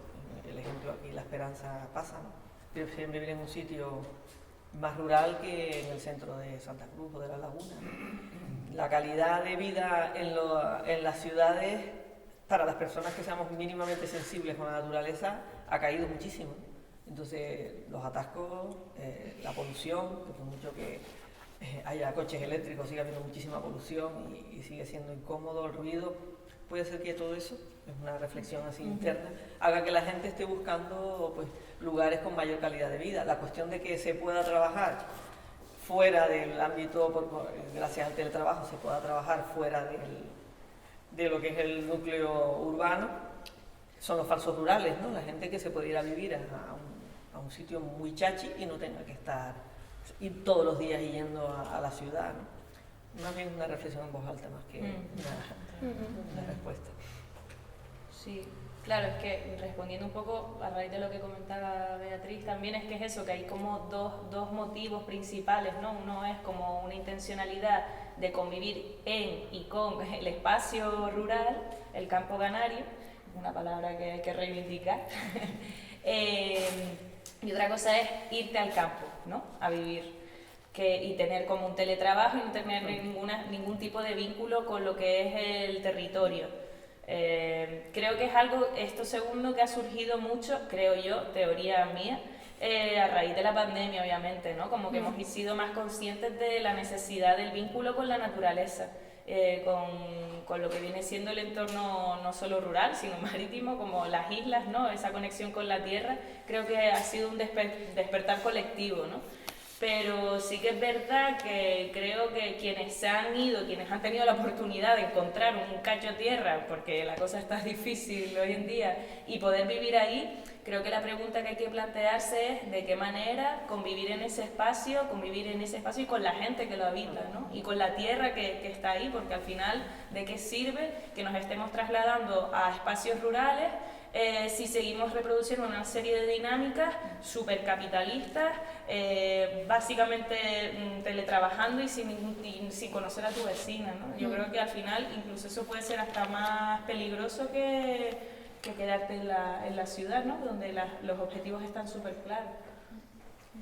el ejemplo aquí, La Esperanza pasa, ¿no? Prefieren vivir en un sitio más rural que en el centro de Santa Cruz o de La Laguna, ¿no? La calidad de vida en las ciudades, para las personas que seamos mínimamente sensibles con la naturaleza, ha caído muchísimo. Entonces, los atascos, la polución, que por mucho que haya coches eléctricos, sigue habiendo muchísima polución y sigue siendo incómodo el ruido. Puede ser que todo eso, es una reflexión así interna, haga que la gente esté buscando, pues, lugares con mayor calidad de vida. La cuestión de que se pueda trabajar fuera del ámbito, gracias al teletrabajo, se pueda trabajar fuera de lo que es el núcleo urbano, son los falsos rurales, ¿no? La gente que se puede ir a vivir a un sitio muy chachi y no tenga que ir todos los días yendo a la ciudad, ¿no? Más bien una reflexión en voz alta más que una respuesta. Sí, Claro, es que respondiendo un poco a raíz de lo que comentaba Beatriz, también es que es eso, que hay como dos motivos principales, ¿no? Uno es como una intencionalidad de convivir en y con el espacio rural, el campo canario, una palabra que hay que reivindicar, y otra cosa es irte al campo, ¿no? A vivir. Y tener como un teletrabajo y no tener ningún tipo de vínculo con lo que es el territorio. Creo que es algo, esto segundo, que ha surgido mucho, creo yo, teoría mía, a raíz de la pandemia, obviamente, ¿no? Como que hemos sido más conscientes de la necesidad del vínculo con la naturaleza, con lo que viene siendo el entorno no solo rural, sino marítimo, como las islas, ¿no? Esa conexión con la tierra, creo que ha sido un despertar colectivo, ¿no? Pero sí que es verdad que creo que quienes se han ido, quienes han tenido la oportunidad de encontrar un cacho tierra, porque la cosa está difícil hoy en día, y poder vivir ahí, creo que la pregunta que hay que plantearse es de qué manera convivir en ese espacio y con la gente que lo habita, ¿no? Y con la tierra que está ahí, porque al final, ¿de qué sirve que nos estemos trasladando a espacios rurales si seguimos reproduciendo una serie de dinámicas supercapitalistas, básicamente teletrabajando y sin conocer a tu vecina, ¿no? Yo creo que al final incluso eso puede ser hasta más peligroso que quedarte en la ciudad, ¿no? Donde los objetivos están súper claros.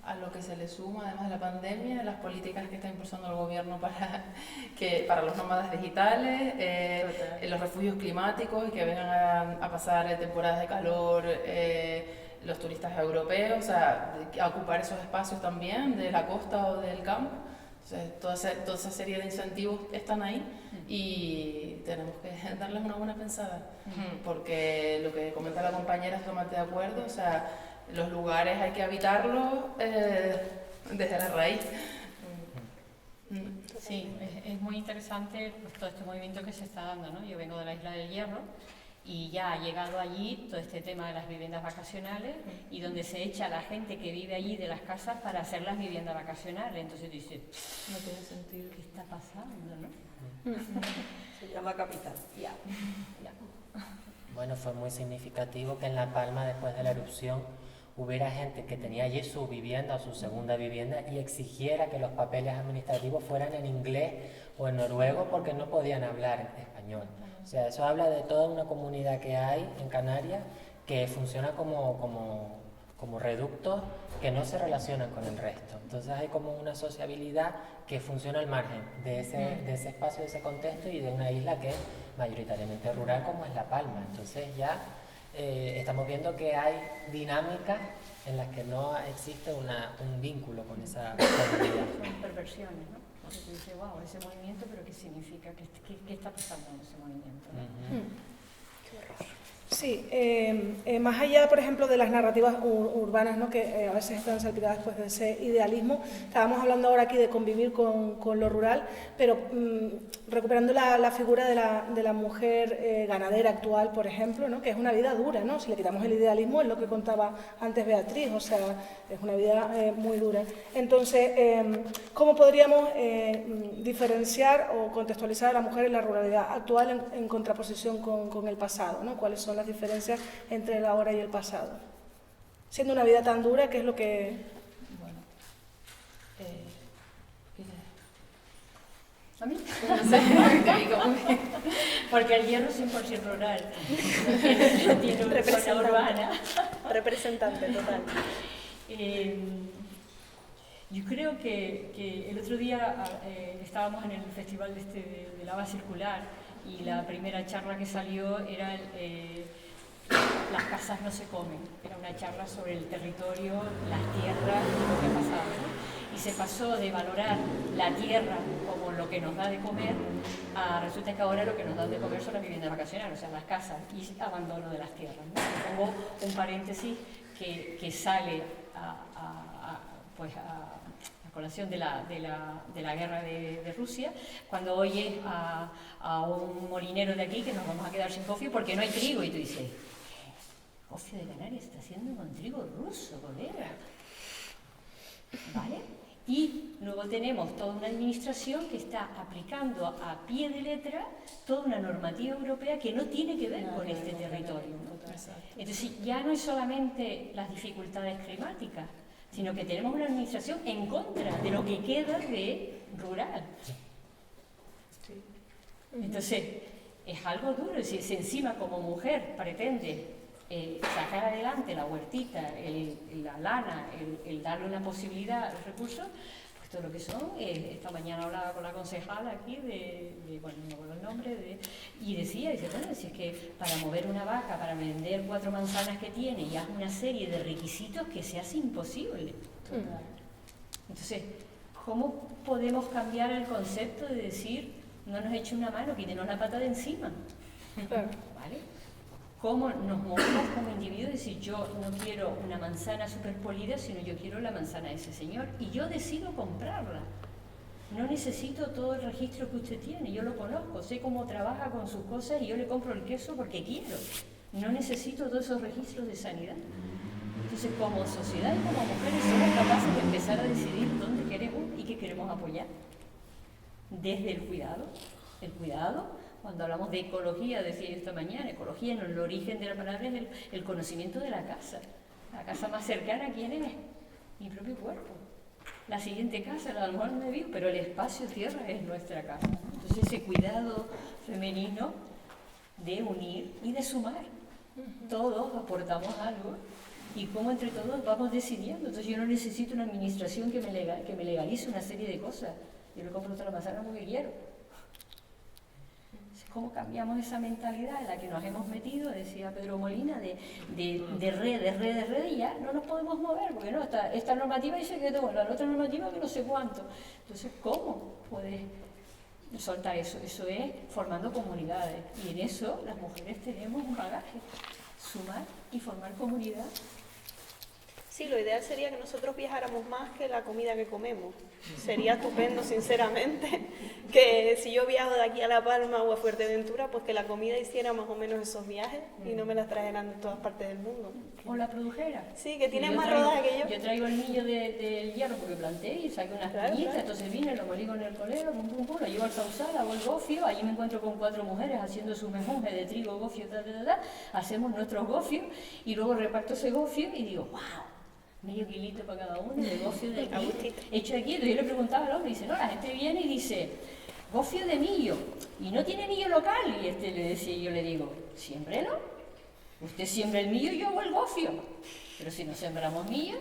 A lo que se le suma, además de la pandemia, las políticas que está impulsando el gobierno para los nómadas digitales, los refugios climáticos y que vengan a pasar temporadas de calor, los turistas europeos, o sea, a ocupar esos espacios también de la costa o del campo. Entonces, toda esa serie de incentivos están ahí y tenemos que darles una buena pensada, porque lo que comenta la compañera es totalmente de acuerdo, o sea, los lugares hay que habitarlos desde la raíz. Sí, es muy interesante pues, todo este movimiento que se está dando, ¿no? Yo vengo de la Isla del Hierro y ya ha llegado allí todo este tema de las viviendas vacacionales y donde se echa a la gente que vive allí de las casas para hacer las viviendas vacacionales. Entonces dices, no tiene sentido, ¿qué está pasando, no? Se llama capital. Ya. Bueno, fue muy significativo que en La Palma, después de la erupción, hubiera gente que tenía allí su vivienda o su segunda vivienda y exigiera que los papeles administrativos fueran en inglés o en noruego porque no podían hablar español. O sea, eso habla de toda una comunidad que hay en Canarias que funciona como reductos que no se relacionan con el resto. Entonces hay como una sociabilidad que funciona al margen de ese espacio, de ese contexto y de una isla que es mayoritariamente rural como es La Palma. Entonces ya estamos viendo que hay dinámicas en las que no existe un vínculo con esa comunidad. Son perversiones, ¿no? Porque tú dices, wow, ese movimiento, pero ¿qué significa? ¿Qué está pasando en ese movimiento? ¿No? Qué horror. Sí, más allá, por ejemplo, de las narrativas urbanas, ¿no? Que a veces están salpicadas después de ese idealismo, estábamos hablando ahora aquí de convivir con lo rural, pero recuperando la figura de la mujer ganadera actual, por ejemplo, ¿no? Que es una vida dura, ¿no? Si le quitamos el idealismo, es lo que contaba antes Beatriz, o sea, es una vida muy dura. Entonces, ¿cómo podríamos diferenciar o contextualizar a la mujer en la ruralidad actual en contraposición con el pasado, ¿no? ¿Cuáles son las diferencias entre el ahora y el pasado? Siendo una vida tan dura, ¿qué es lo que...? Bueno, ¿A mí? no sé, porque el Hierro es 100% rural. Tiene una zona urbana. Representante total. Yo creo que el otro día estábamos en el festival de lava circular y la primera charla que salió era las casas no se comen. Era una charla sobre el territorio, las tierras y lo que pasaba, ¿no? Y se pasó de valorar la tierra como lo que nos da de comer a resulta que ahora lo que nos dan de comer son las viviendas vacacionales, o sea, las casas y abandono de las tierras, ¿no? Y pongo un paréntesis que sale a colación de la guerra de Rusia, cuando oyes a un molinero de aquí que nos vamos a quedar sin cofio porque no hay trigo, y tú dices, cofio de Canarias está haciendo con trigo ruso, colega. ¿Vale? Y luego tenemos toda una administración que está aplicando a pie de letra toda una normativa europea que no tiene que ver con este territorio, ¿no? Entonces ya no es solamente las dificultades climáticas, sino que tenemos una administración en contra de lo que queda de rural. Entonces, es algo duro. Si encima como mujer pretende sacar adelante la huertita, la lana, el darle una posibilidad a los recursos, pues todo lo que son. Esta mañana hablaba con la concejala aquí bueno, no me acuerdo el nombre, y dice, bueno, si es que para mover una vaca, para vender 4 manzanas que tiene, y hace una serie de requisitos que se hace imposible. Entonces, ¿cómo podemos cambiar el concepto de decir, no nos eche una mano, quítenos la pata de encima? ¿Vale? ¿Cómo nos movemos como individuos y decir, yo no quiero una manzana súper polida, sino yo quiero la manzana de ese señor y yo decido comprarla? No necesito todo el registro que usted tiene, yo lo conozco, sé cómo trabaja con sus cosas y yo le compro el queso porque quiero. No necesito todos esos registros de sanidad. Entonces, como sociedad y como mujeres somos capaces de empezar a decidir dónde queremos y qué queremos apoyar. Desde el cuidado, cuando hablamos de ecología, decía yo esta mañana, ecología en el origen de la palabra es el conocimiento de la casa más cercana, ¿quién es? Mi propio cuerpo. La siguiente casa, a lo mejor no me vivo, pero el espacio tierra es nuestra casa. Entonces ese cuidado femenino de unir y de sumar. Todos aportamos algo y cómo entre todos vamos decidiendo. Entonces yo no necesito una administración que me legalice una serie de cosas. Yo le compro otra manzana porque quiero. ¿Cómo cambiamos esa mentalidad en la que nos hemos metido, decía Pedro Molina, de red, y ya no nos podemos mover, porque no, esta normativa dice que tengo, la otra normativa que no sé cuánto. Entonces, ¿cómo puedes soltar eso? Eso es formando comunidades, y en eso las mujeres tenemos un bagaje, sumar y formar comunidad. Sí, lo ideal sería que nosotros viajáramos más que la comida que comemos. Sería estupendo, sinceramente, que si yo viajo de aquí a La Palma o a Fuerteventura, pues que la comida hiciera más o menos esos viajes y no me las trajeran de todas partes del mundo. O la produjera. Sí, que tienen más rodaje que yo. Yo traigo el millo del hierro porque planté y saco unas piñitas, entonces vine, lo molí con el colero, lo llevo al sausal, hago el gofio, allí me encuentro con 4 mujeres haciendo su mejunje de trigo, gofio, hacemos nuestros gofios y luego reparto ese gofio y digo, wow. Medio kilito para cada uno, de gofio de aquí, hecho aquí. Entonces yo le preguntaba al hombre, y dice, no, la gente viene y dice, gofio de millo, y no tiene millo local, y le decía, yo le digo, siémbrelo, usted siembra el millo y yo hago el gofio, pero si no sembramos millo.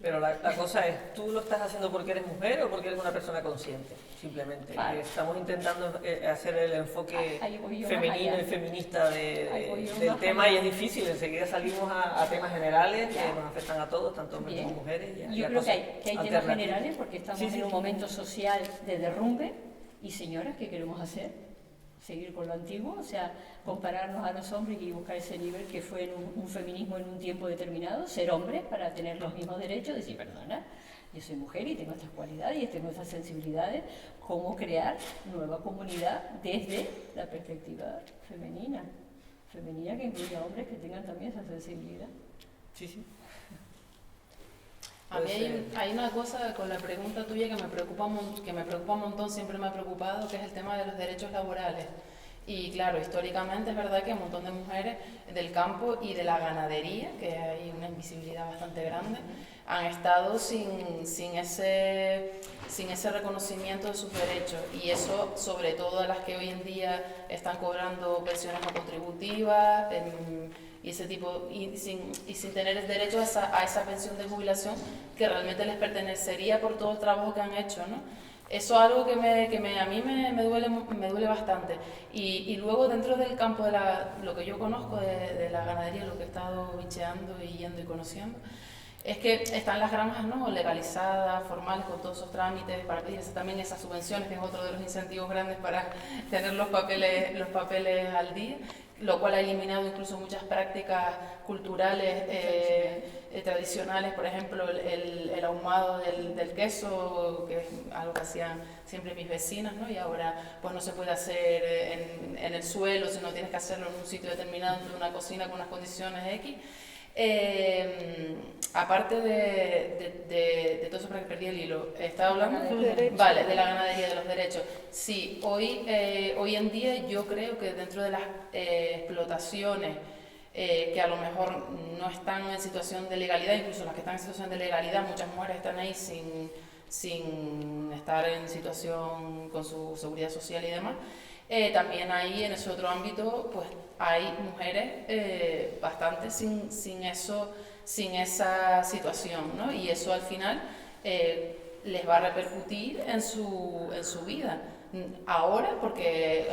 Pero la cosa es, ¿tú lo estás haciendo porque eres mujer o porque eres una persona consciente? Simplemente. Vale. Estamos intentando hacer el enfoque femenino y feminista del tema y es difícil. Enseguida salimos a temas generales que nos afectan a todos, tanto hombres como mujeres. Yo creo que hay temas generales porque estamos en un momento social de derrumbe y señoras, ¿qué queremos hacer? Seguir con lo antiguo, o sea, compararnos a los hombres y buscar ese nivel que fue un feminismo en un tiempo determinado, ser hombres para tener los mismos derechos, decir, perdona, yo soy mujer y tengo estas cualidades y tengo estas sensibilidades, cómo crear nueva comunidad desde la perspectiva femenina que incluya a hombres que tengan también esa sensibilidad. Sí. A mí hay una cosa con la pregunta tuya que me preocupa un montón, siempre me ha preocupado, que es el tema de los derechos laborales. Y claro, históricamente es verdad que un montón de mujeres del campo y de la ganadería, que hay una invisibilidad bastante grande, han estado sin ese reconocimiento de sus derechos. Y eso, sobre todo las que hoy en día están cobrando pensiones no contributivas, y ese tipo, y sin tener el derecho a esa pensión de jubilación que realmente les pertenecería por todo el trabajo que han hecho, ¿no? Eso es algo que a mí me duele bastante. Y luego dentro del campo de lo que yo conozco de la ganadería, lo que he estado bicheando y yendo y conociendo, es que están las granjas, ¿no?, legalizadas, formales, con todos esos trámites, para pedirse también esas subvenciones, que es otro de los incentivos grandes para tener los papeles al día, lo cual ha eliminado incluso muchas prácticas culturales tradicionales, por ejemplo el ahumado del queso, que es algo que hacían siempre mis vecinas, ¿no? Y ahora pues no se puede hacer en el suelo, sino tienes que hacerlo en un sitio determinado, en una cocina con unas condiciones X. Aparte de todo eso, para que perdí el hilo, ¿estaba hablando? Vale, de la ganadería, de los derechos. Sí, hoy en día yo creo que dentro de las explotaciones que a lo mejor no están en situación de legalidad, incluso las que están en situación de legalidad, muchas mujeres están ahí sin estar en situación con su seguridad social y demás. También ahí, en ese otro ámbito, pues hay mujeres bastante sin esa situación, ¿no? Y eso al final les va a repercutir en su vida. Ahora, porque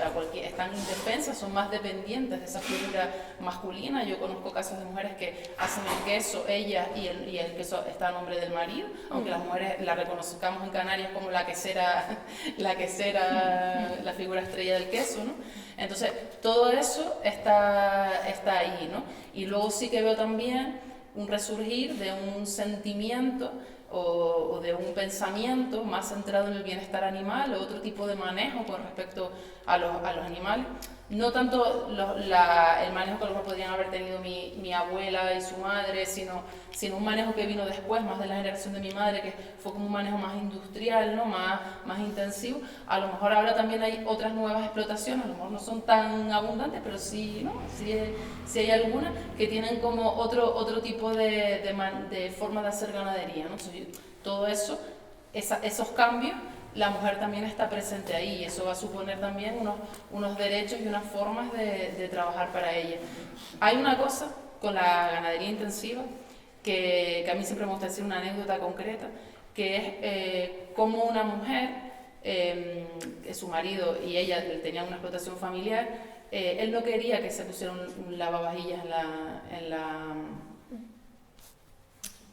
están indefensas, son más dependientes de esa figura masculina. Yo conozco casos de mujeres que hacen el queso, ellas, y el queso está a nombre del marido, aunque las mujeres la reconozcamos en Canarias como la quesera, la figura estrella del queso, ¿no? Entonces, todo eso está ahí, ¿no? Y luego sí que veo también un resurgir de un sentimiento o de un pensamiento más centrado en el bienestar animal, o otro tipo de manejo con respecto a los animales. No tanto el manejo que a lo mejor podrían haber tenido mi abuela y su madre, sino un manejo que vino después, más de la generación de mi madre, que fue como un manejo más industrial, ¿no? más intensivo. A lo mejor ahora también hay otras nuevas explotaciones, a lo mejor no son tan abundantes, pero sí, ¿no? sí hay algunas que tienen como otro tipo de forma de hacer ganadería, ¿no? Entonces, todo eso, esos cambios, la mujer también está presente ahí, y eso va a suponer también unos derechos y unas formas de trabajar para ella. Hay una cosa con la ganadería intensiva que a mí siempre me gusta decir, una anécdota concreta, que es cómo una mujer, su marido y ella tenían una explotación familiar, él no quería que se pusiera un lavavajillas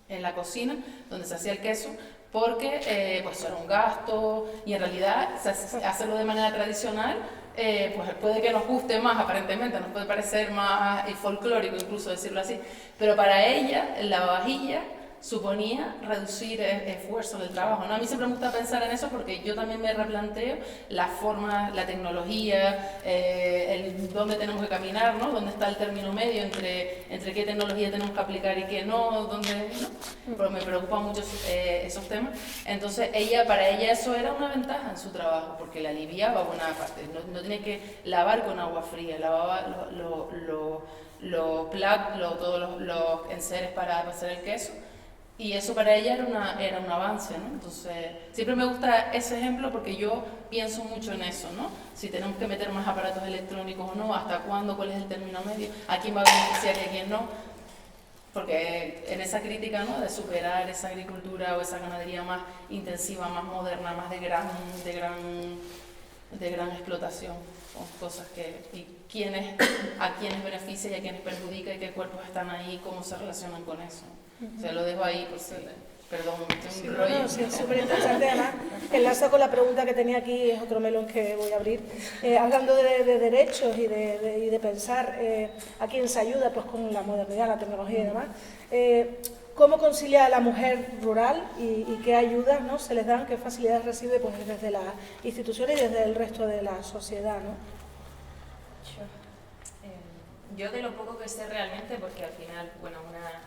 en la cocina donde se hacía el queso, porque pues era un gasto, y en realidad hacerlo de manera tradicional pues puede que nos guste más, aparentemente nos puede parecer más folclórico incluso decirlo así, pero para ella el lavavajillas suponía reducir esfuerzo del trabajo, ¿no? A mí siempre me gusta pensar en eso, porque yo también me replanteo las formas, la tecnología, dónde tenemos que caminar, ¿no? Dónde está el término medio entre qué tecnología tenemos que aplicar y qué no, dónde, ¿no? Pero me preocupan mucho esos temas. Entonces para ella eso era una ventaja en su trabajo, porque le aliviaba buena parte. No tenía que lavar con agua fría, lavaba los platos, todos los enseres para hacer el queso. Y eso para ella era un avance, ¿no? Entonces, siempre me gusta ese ejemplo, porque yo pienso mucho en eso, ¿no? Si tenemos que meter más aparatos electrónicos o no, hasta cuándo, cuál es el término medio, a quién va a beneficiar y a quién no. Porque en esa crítica, ¿no?, de superar esa agricultura o esa ganadería más intensiva, más moderna, más de gran explotación, son cosas a quiénes beneficia y a quiénes perjudica, y qué cuerpos están ahí, cómo se relacionan con eso. Se lo dejo ahí, pues, perdón, me un rollo. No, sí, es súper interesante. Además, enlaza con la pregunta que tenía aquí, es otro melón que voy a abrir. Hablando de derechos y de pensar a quién se ayuda, pues, con la modernidad, la tecnología y demás. ¿Cómo concilia a la mujer rural y qué ayudas, ¿no?, se les dan, qué facilidades recibe, pues, desde las instituciones y desde el resto de la sociedad, ¿no? Yo de lo poco que sé realmente, porque al final, bueno, una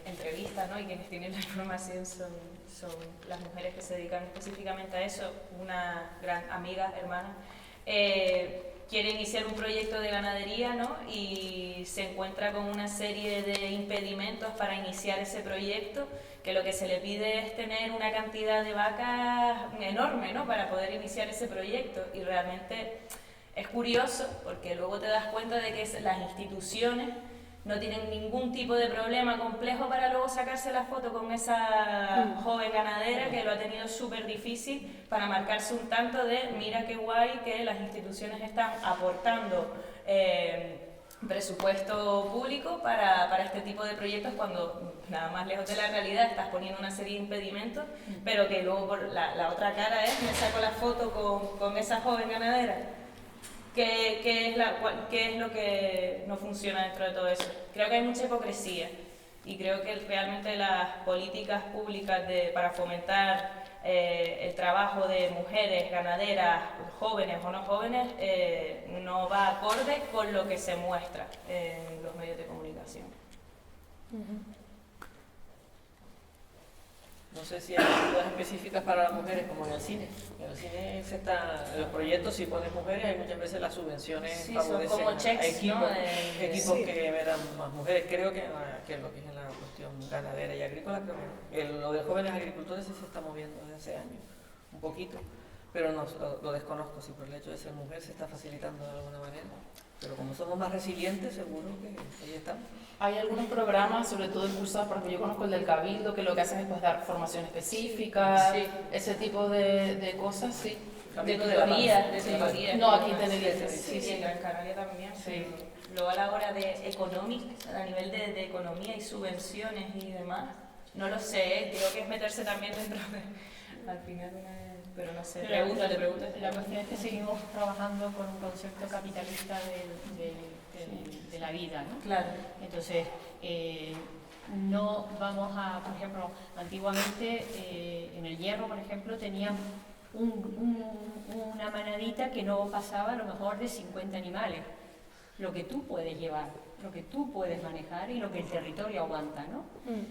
entrevista, ¿no?, y quienes tienen la información son las mujeres que se dedican específicamente a eso, una gran amiga, hermana, quiere iniciar un proyecto de ganadería, ¿no?, y se encuentra con una serie de impedimentos para iniciar ese proyecto, que lo que se le pide es tener una cantidad de vacas enorme, ¿no?, para poder iniciar ese proyecto, y realmente es curioso, porque luego te das cuenta de que las instituciones no tienen ningún tipo de problema complejo para luego sacarse la foto con esa joven ganadera que lo ha tenido súper difícil para marcarse un tanto de mira qué guay que las instituciones están aportando presupuesto público para este tipo de proyectos, cuando nada más lejos de la realidad estás poniendo una serie de impedimentos, pero que luego por la otra cara es me saco la foto con esa joven ganadera. ¿Qué es lo que no funciona dentro de todo eso? Creo que hay mucha hipocresía, y creo que realmente las políticas públicas para fomentar el trabajo de mujeres ganaderas, jóvenes o no jóvenes, no va acorde con lo que se muestra en los medios de comunicación. No sé si hay ayudas específicas para las mujeres, como en el cine. En el cine en los proyectos, si pones mujeres, hay muchas veces las subvenciones Sí, son favorecen como a checks, equipos, ¿no? equipos Sí. que verán más mujeres. Creo que lo que es en la cuestión ganadera y agrícola, creo que lo de jóvenes agricultores sí se está moviendo desde hace años, un poquito, pero no, lo desconozco, si por el hecho de ser mujer se está facilitando de alguna manera. Pero como somos más resilientes, seguro que ahí estamos. Hay algunos programas, sobre todo impulsados, por ejemplo, yo conozco el del Cabildo, que lo que hacen es pues, dar formación específica, Sí. ese tipo de cosas, sí. De tutoría, de Sí. tutoría. No, aquí en Tenerife, Sí, sí, sí, sí. en Canarias también. Sí. Luego a la hora de a nivel de economía y subvenciones y demás, no lo sé, creo que es meterse también dentro de... Al final, pero no sé, Pero pregúntate. La cuestión es que seguimos trabajando con un concepto capitalista de la vida, ¿no? Claro. Entonces, no vamos a, por ejemplo, antiguamente en el hierro, por ejemplo, tenían una manadita que no pasaba a lo mejor de 50 animales. Lo que tú puedes llevar, lo que tú puedes manejar y lo que el territorio aguanta, ¿no?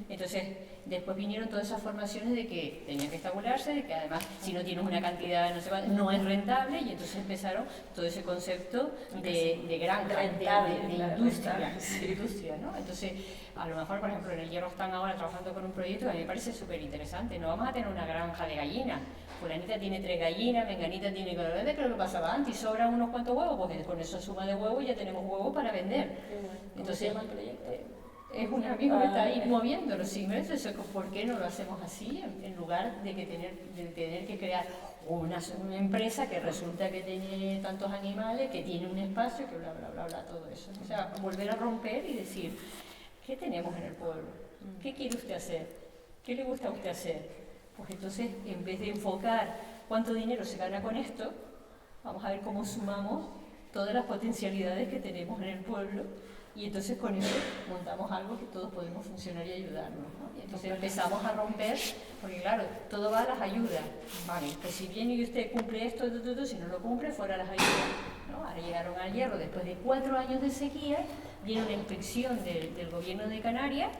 Entonces, después vinieron todas esas formaciones de que tenía que estabularse, de que además si no tienes una cantidad no sé cuánto, no es rentable, y entonces empezaron todo ese concepto de granja, de industria, ¿no? Entonces, a lo mejor, por ejemplo, en el hierro están ahora trabajando con un proyecto que a mí me parece súper interesante. No vamos a tener una granja de gallinas. Fulanita tiene 3 gallinas, menganita tiene... ¿Qué es lo que pasaba antes? Y sobran unos cuantos huevos, porque con esa suma de huevos ya tenemos huevos para vender. Entonces, es un amigo que está ahí moviéndolo, ¿sí? Entonces, ¿por qué no lo hacemos así? En lugar de tener que crear una empresa que resulta que tiene tantos animales, que tiene un espacio, que bla, bla, bla, bla, todo eso. O sea, volver a romper y decir, ¿qué tenemos en el pueblo? ¿Qué quiere usted hacer? ¿Qué le gusta a usted hacer? Pues entonces, en vez de enfocar cuánto dinero se gana con esto, vamos a ver cómo sumamos todas las potencialidades que tenemos en el pueblo, y entonces con eso montamos algo que todos podemos funcionar y ayudarnos, ¿no? Y entonces empezamos a romper, porque claro, todo va a las ayudas. Vale, pues si viene y usted cumple esto, si no lo cumple, fuera las ayudas, ¿no? Ahora llegaron al hierro, después de 4 años de sequía, viene una inspección del gobierno de Canarias,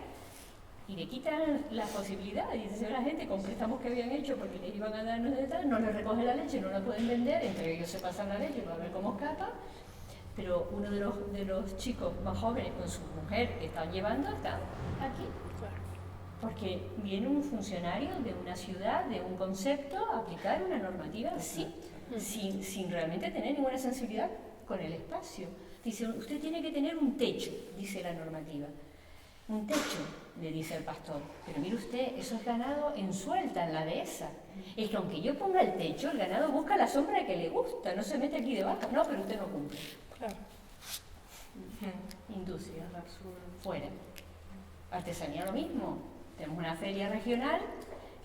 y le quitan las posibilidades, y dice la gente con préstamos que habían hecho porque les iban a dar no les recogen la leche, no la pueden vender, entre ellos se pasan la leche para ver cómo escapa, pero uno de los chicos más jóvenes con su mujer que están llevando está aquí, porque viene un funcionario de una ciudad, de un concepto, a aplicar una normativa así, sin realmente tener ninguna sensibilidad con el espacio. Dice, usted tiene que tener un techo, dice la normativa. Un techo, le dice el pastor. Pero mire usted, eso es ganado en suelta, en la dehesa. Es que aunque yo ponga el techo, el ganado busca la sombra que le gusta, no se mete aquí debajo. No, pero usted no cumple. Claro. Industria, fuera. Artesanía lo mismo. Tenemos una feria regional,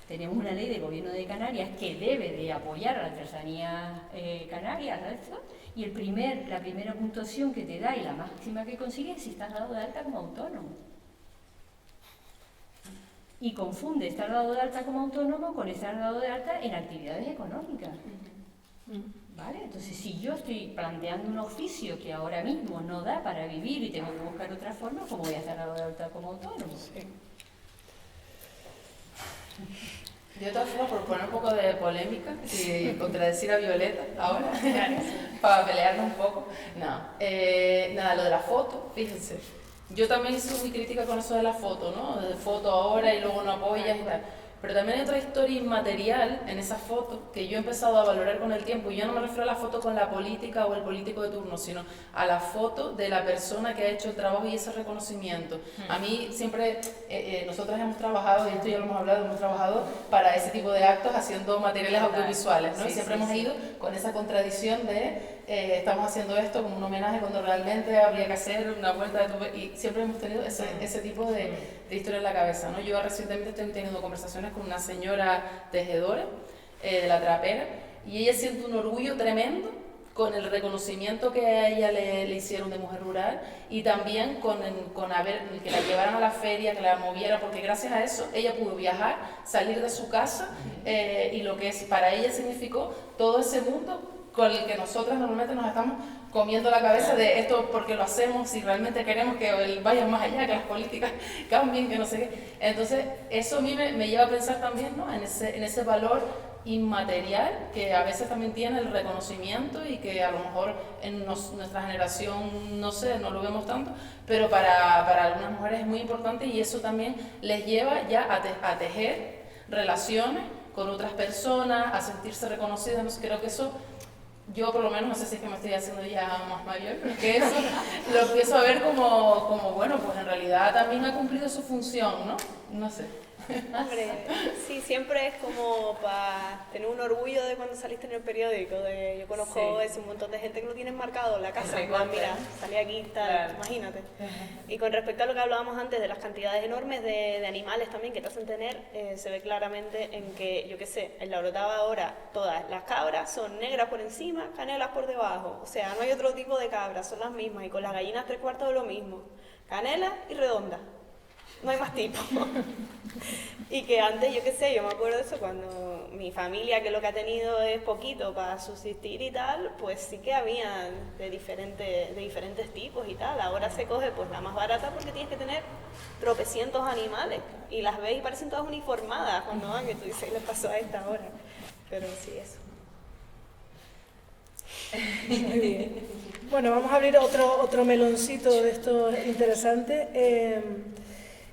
tenemos una ley del gobierno de Canarias que debe de apoyar a la artesanía canaria, ¿no? Y la primera puntuación que te da y la máxima que consigues es si estás dado de alta como autónomo. Y confunde estar dado de alta como autónomo con estar dado de alta en actividades económicas. ¿Vale? Entonces, si yo estoy planteando un oficio que ahora mismo no da para vivir y tengo que buscar otra forma, ¿cómo voy a estar dado de alta como autónomo? Sí. De todas formas, por poner un poco de polémica y contradecir a Violeta ahora, para pelearnos un poco. Nada, lo de la foto, fíjense. Yo también soy muy crítica con eso de la foto, ¿no? De foto ahora y luego no apoyas y tal. Pero también hay otra historia inmaterial en esa foto que yo he empezado a valorar con el tiempo. Y yo no me refiero a la foto con la política o el político de turno, sino a la foto de la persona que ha hecho el trabajo y ese reconocimiento. A mí siempre, nosotras hemos trabajado, y esto ya lo hemos hablado, hemos trabajado para ese tipo de actos haciendo materiales audiovisuales, ¿no? Y siempre hemos ido con esa contradicción de estamos haciendo esto como un homenaje cuando realmente habría que hacer una vuelta de tuve, y siempre hemos tenido ese tipo de historia en la cabeza, ¿no? Yo recientemente estoy teniendo conversaciones con una señora tejedora de La Trapera, y ella siente un orgullo tremendo con el reconocimiento que a ella le hicieron de mujer rural, y también con que la llevaran a la feria, que la movieran, porque gracias a eso ella pudo viajar, salir de su casa, y lo que para ella significó todo ese mundo con el que nosotras normalmente nos estamos comiendo la cabeza de esto porque lo hacemos, si realmente queremos que vayan más allá, que las políticas cambien, que no sé qué. Entonces, eso a mí me lleva a pensar también, ¿no?, en ese valor inmaterial que a veces también tiene el reconocimiento y que a lo mejor en nuestra generación, no sé, no lo vemos tanto, pero para algunas mujeres es muy importante y eso también les lleva ya a tejer relaciones con otras personas, a sentirse reconocidas. No sé, creo que eso, yo por lo menos, no sé si es que me estoy haciendo ya más mayor, pero que eso lo empiezo a ver como bueno, pues en realidad también ha cumplido su función, ¿no? No sé. Hombre, sí, siempre es como para tener un orgullo de cuando saliste en el periódico. Yo conozco un montón de gente que lo tiene marcado en la casa. Mira, salí aquí, tal, claro. Imagínate. Y con respecto a lo que hablábamos antes de las cantidades enormes de animales también que te hacen tener, se ve claramente en que, yo qué sé, en la Orotava ahora todas las cabras son negras por encima, canelas por debajo. O sea, no hay otro tipo de cabras, son las mismas. Y con las gallinas 3/4 de lo mismo. Canela y redonda. No hay más tipos. Y que antes, yo qué sé, yo me acuerdo de eso cuando mi familia, que lo que ha tenido es poquito para subsistir y tal, pues sí que había de diferentes tipos y tal. Ahora se coge pues la más barata porque tienes que tener tropecientos animales y las ves y parecen todas uniformadas cuando van, que tú dices, ¿qué les pasó a esta hora? Pero sí, eso. Muy bien. Bueno, vamos a abrir otro meloncito de esto interesante.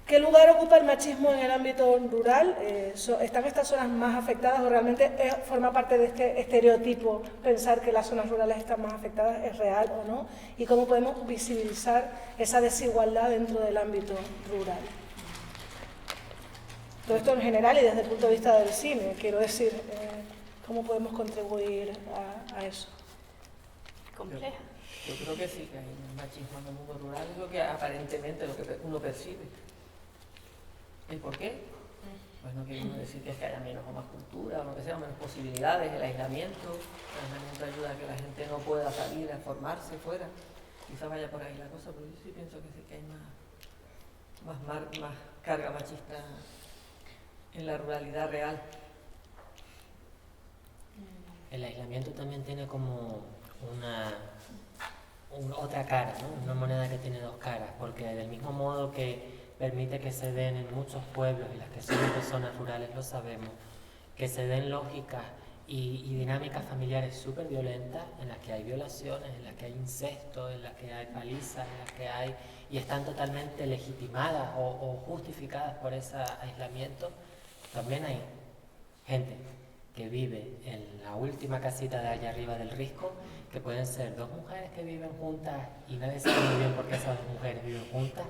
¿Qué lugar ocupa el machismo en el ámbito rural? ¿Están estas zonas más afectadas o realmente forma parte de este estereotipo pensar que las zonas rurales están más afectadas? ¿Es real o no? ¿Y cómo podemos visibilizar esa desigualdad dentro del ámbito rural? Todo esto en general y desde el punto de vista del cine, quiero decir, ¿cómo podemos contribuir a eso? Compleja. Yo creo que sí, que hay machismo en el mundo rural, es lo que aparentemente lo que uno percibe. ¿Y por qué? Pues no quiere decir que es que haya menos o más cultura, o lo que sea, menos posibilidades, el aislamiento ayuda a que la gente no pueda salir a formarse fuera. Quizás vaya por ahí la cosa, pero yo sí pienso que sí que hay más carga machista en la ruralidad real. El aislamiento también tiene como otra cara, ¿no? Una moneda que tiene dos caras, porque del mismo modo que permite que se den en muchos pueblos, y las que somos de zonas rurales lo sabemos, que se den lógicas y dinámicas familiares súper violentas, en las que hay violaciones, en las que hay incesto, en las que hay palizas, en las que hay, y están totalmente legitimadas o justificadas por ese aislamiento. También hay gente que vive en la última casita de allá arriba del risco, que pueden ser dos mujeres que viven juntas y nadie sabe muy bien por qué esas dos mujeres viven juntas.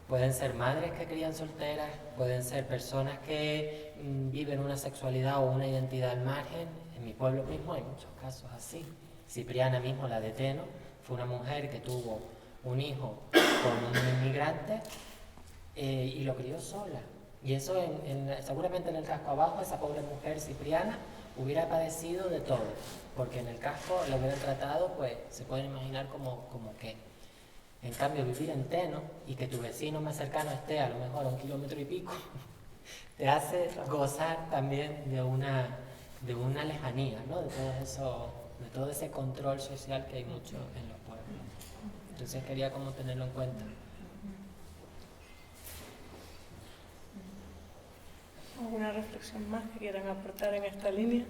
Pueden ser madres que crían solteras, pueden ser personas que viven una sexualidad o una identidad al margen. En mi pueblo mismo hay muchos casos así. Cipriana mismo, la de Teno, fue una mujer que tuvo un hijo con un inmigrante y lo crió sola. Y eso seguramente en el casco abajo, esa pobre mujer Cipriana hubiera padecido de todo, porque en el casco lo hubieran tratado, pues se pueden imaginar como que. En cambio, vivir en Teno y que tu vecino más cercano esté a lo mejor a 1 kilómetro y pico, te hace gozar también de una lejanía, ¿no? De todo ese control social que hay mucho en los pueblos. Entonces quería como tenerlo en cuenta. ¿Alguna reflexión más que quieran aportar en esta línea?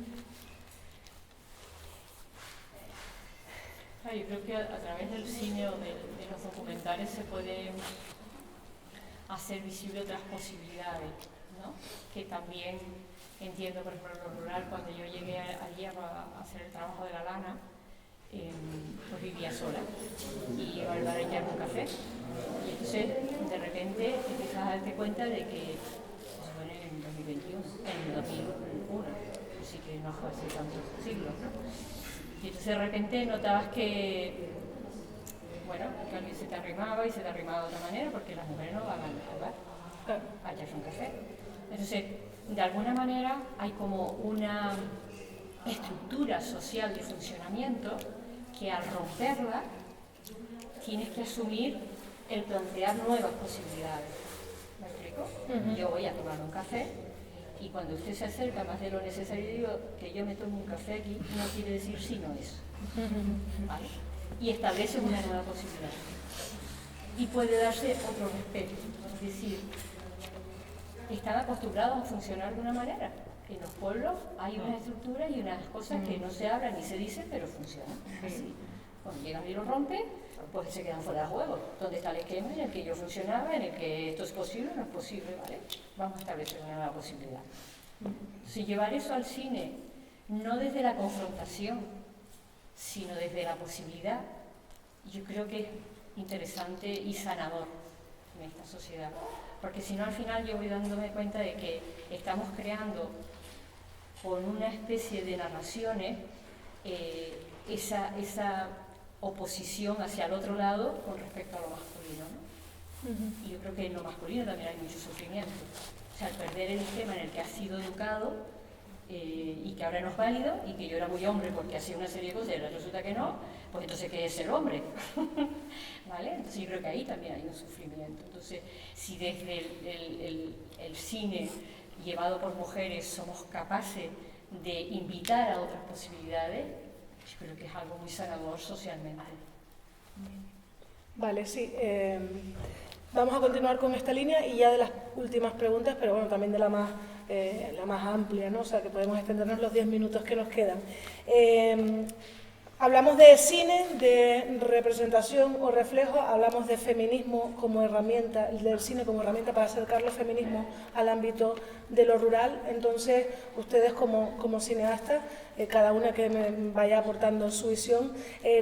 Yo creo que a través del cine o de los documentales se puede hacer visible otras posibilidades, ¿no? Que también entiendo, por ejemplo, en lo rural, cuando yo llegué allí a hacer el trabajo de la lana, pues vivía sola y iba al bar a echarme un café. Y entonces, de repente, empiezas a darte cuenta de que, bueno, en 2021, en 2001, así que no fue hace tantos siglos, ¿no? Y entonces de repente notabas que, bueno, que alguien se te arrimaba y se te arrimaba de otra manera porque las mujeres no van al bar a echarse un café. Entonces, de alguna manera hay como una estructura social de funcionamiento que al romperla tienes que asumir el plantear nuevas posibilidades. ¿Me explico? Yo voy a tomar un café y cuando usted se acerca más de lo necesario, digo que yo me tomo un café aquí, no quiere decir sí, no es. ¿Vale? Y establece una nueva posibilidad. Y puede darse otro respeto, es decir, están acostumbrados a funcionar de una manera. En los pueblos hay unas estructuras y unas cosas que no se hablan ni se dicen, pero funcionan. Así. Cuando llegan y lo rompen, pues se quedan fuera de juego. ¿Dónde está el esquema en el que yo funcionaba, en el que esto es posible o no es posible? ¿Vale? Vamos a establecer una nueva posibilidad. Si llevar eso al cine, no desde la confrontación, sino desde la posibilidad, yo creo que es interesante y sanador en esta sociedad. Porque si no, al final yo voy dándome cuenta de que estamos creando con una especie de narraciones esa oposición hacia el otro lado con respecto a lo masculino, ¿no? Y yo creo que en lo masculino también hay mucho sufrimiento. O sea, al perder el esquema en el que has sido educado y que ahora no es válido, y que yo era muy hombre porque hacía una serie de cosas y ahora resulta que no, pues entonces ¿qué es ser hombre? ¿Vale? Entonces yo creo que ahí también hay un sufrimiento. Entonces, si desde el cine llevado por mujeres somos capaces de invitar a otras posibilidades, yo creo que es algo muy sanador socialmente. Vale, sí. Vamos a continuar con esta línea y ya de las últimas preguntas, pero bueno, también de la más amplia, ¿no? O sea, que podemos extendernos los 10 minutos que nos quedan. Hablamos de cine, de representación o reflejo, hablamos de feminismo como herramienta, del cine como herramienta para acercar los feminismos al ámbito de lo rural. Entonces, ustedes como cineastas, cada una que me vaya aportando su visión,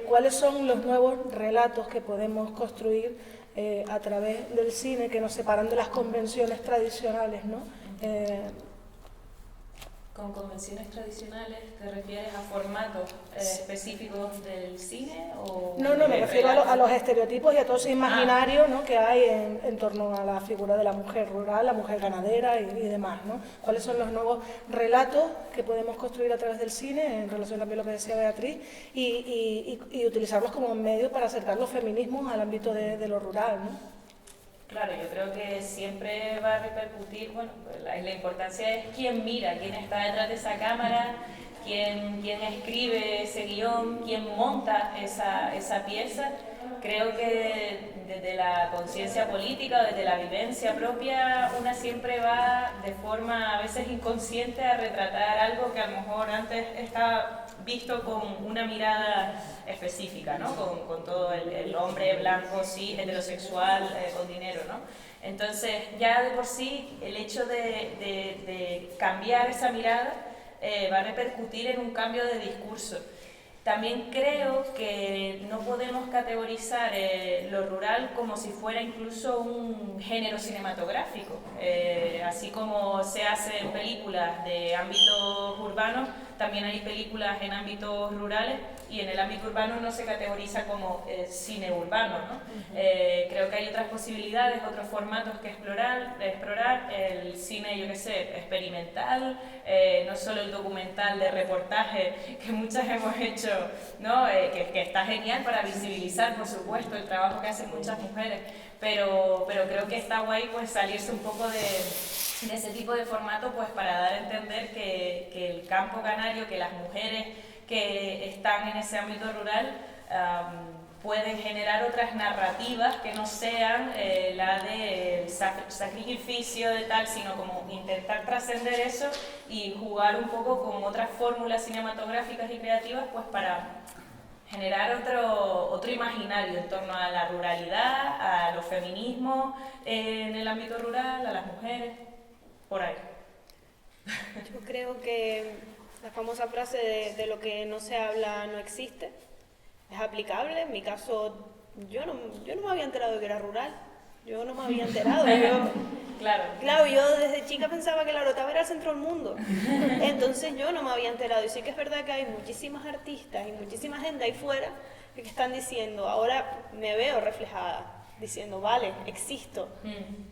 ¿cuáles son los nuevos relatos que podemos construir a través del cine que nos separan de las convenciones tradicionales, ¿no? ¿Con convenciones tradicionales te refieres a formatos específicos del cine? O no, me refiero a los estereotipos y a todo ese imaginario, ¿no?, que hay en torno a la figura de la mujer rural, la mujer ganadera y demás, ¿no? ¿Cuáles son los nuevos relatos que podemos construir a través del cine, en relación también a lo que decía Beatriz, y utilizarlos como medio para acercar los feminismos al ámbito de lo rural, ¿no? Claro, yo creo que siempre va a repercutir, bueno, la importancia es quién mira, quién está detrás de esa cámara, quién escribe ese guión, quién monta esa pieza. Creo que desde la conciencia política, desde la vivencia propia, una siempre va de forma a veces inconsciente a retratar algo que a lo mejor antes estaba visto con una mirada específica, ¿no? Con todo el hombre blanco, sí, heterosexual, con dinero, ¿no? Entonces, ya de por sí, el hecho de cambiar esa mirada va a repercutir en un cambio de discurso. También creo que no podemos categorizar lo rural como si fuera incluso un género cinematográfico. Así como se hacen películas de ámbitos urbanos, también hay películas en ámbitos rurales y en el ámbito urbano no se categoriza como cine urbano, ¿no? Creo que hay otras posibilidades, otros formatos que explorar el cine, yo qué sé, experimental, no solo el documental de reportaje que muchas hemos hecho, ¿no? Que está genial para visibilizar, por supuesto, el trabajo que hacen muchas mujeres, pero creo que está guay pues salirse un poco de ese tipo de formato, pues para dar a entender que el campo canario, que las mujeres que están en ese ámbito rural pueden generar otras narrativas que no sean la del sacrificio de tal, sino como intentar trascender eso y jugar un poco con otras fórmulas cinematográficas y creativas, pues para generar otro imaginario en torno a la ruralidad, a los feminismos en el ámbito rural, a las mujeres, por ahí. Yo creo que la famosa frase de lo que no se habla no existe es aplicable. En mi caso, yo no me había enterado de que era rural. Yo no me había enterado. Claro, yo desde chica pensaba que la Orotava era el centro del mundo. Entonces yo no me había enterado. Y sí que es verdad que hay muchísimas artistas y muchísima gente ahí fuera que están diciendo, ahora me veo reflejada, diciendo, vale, existo.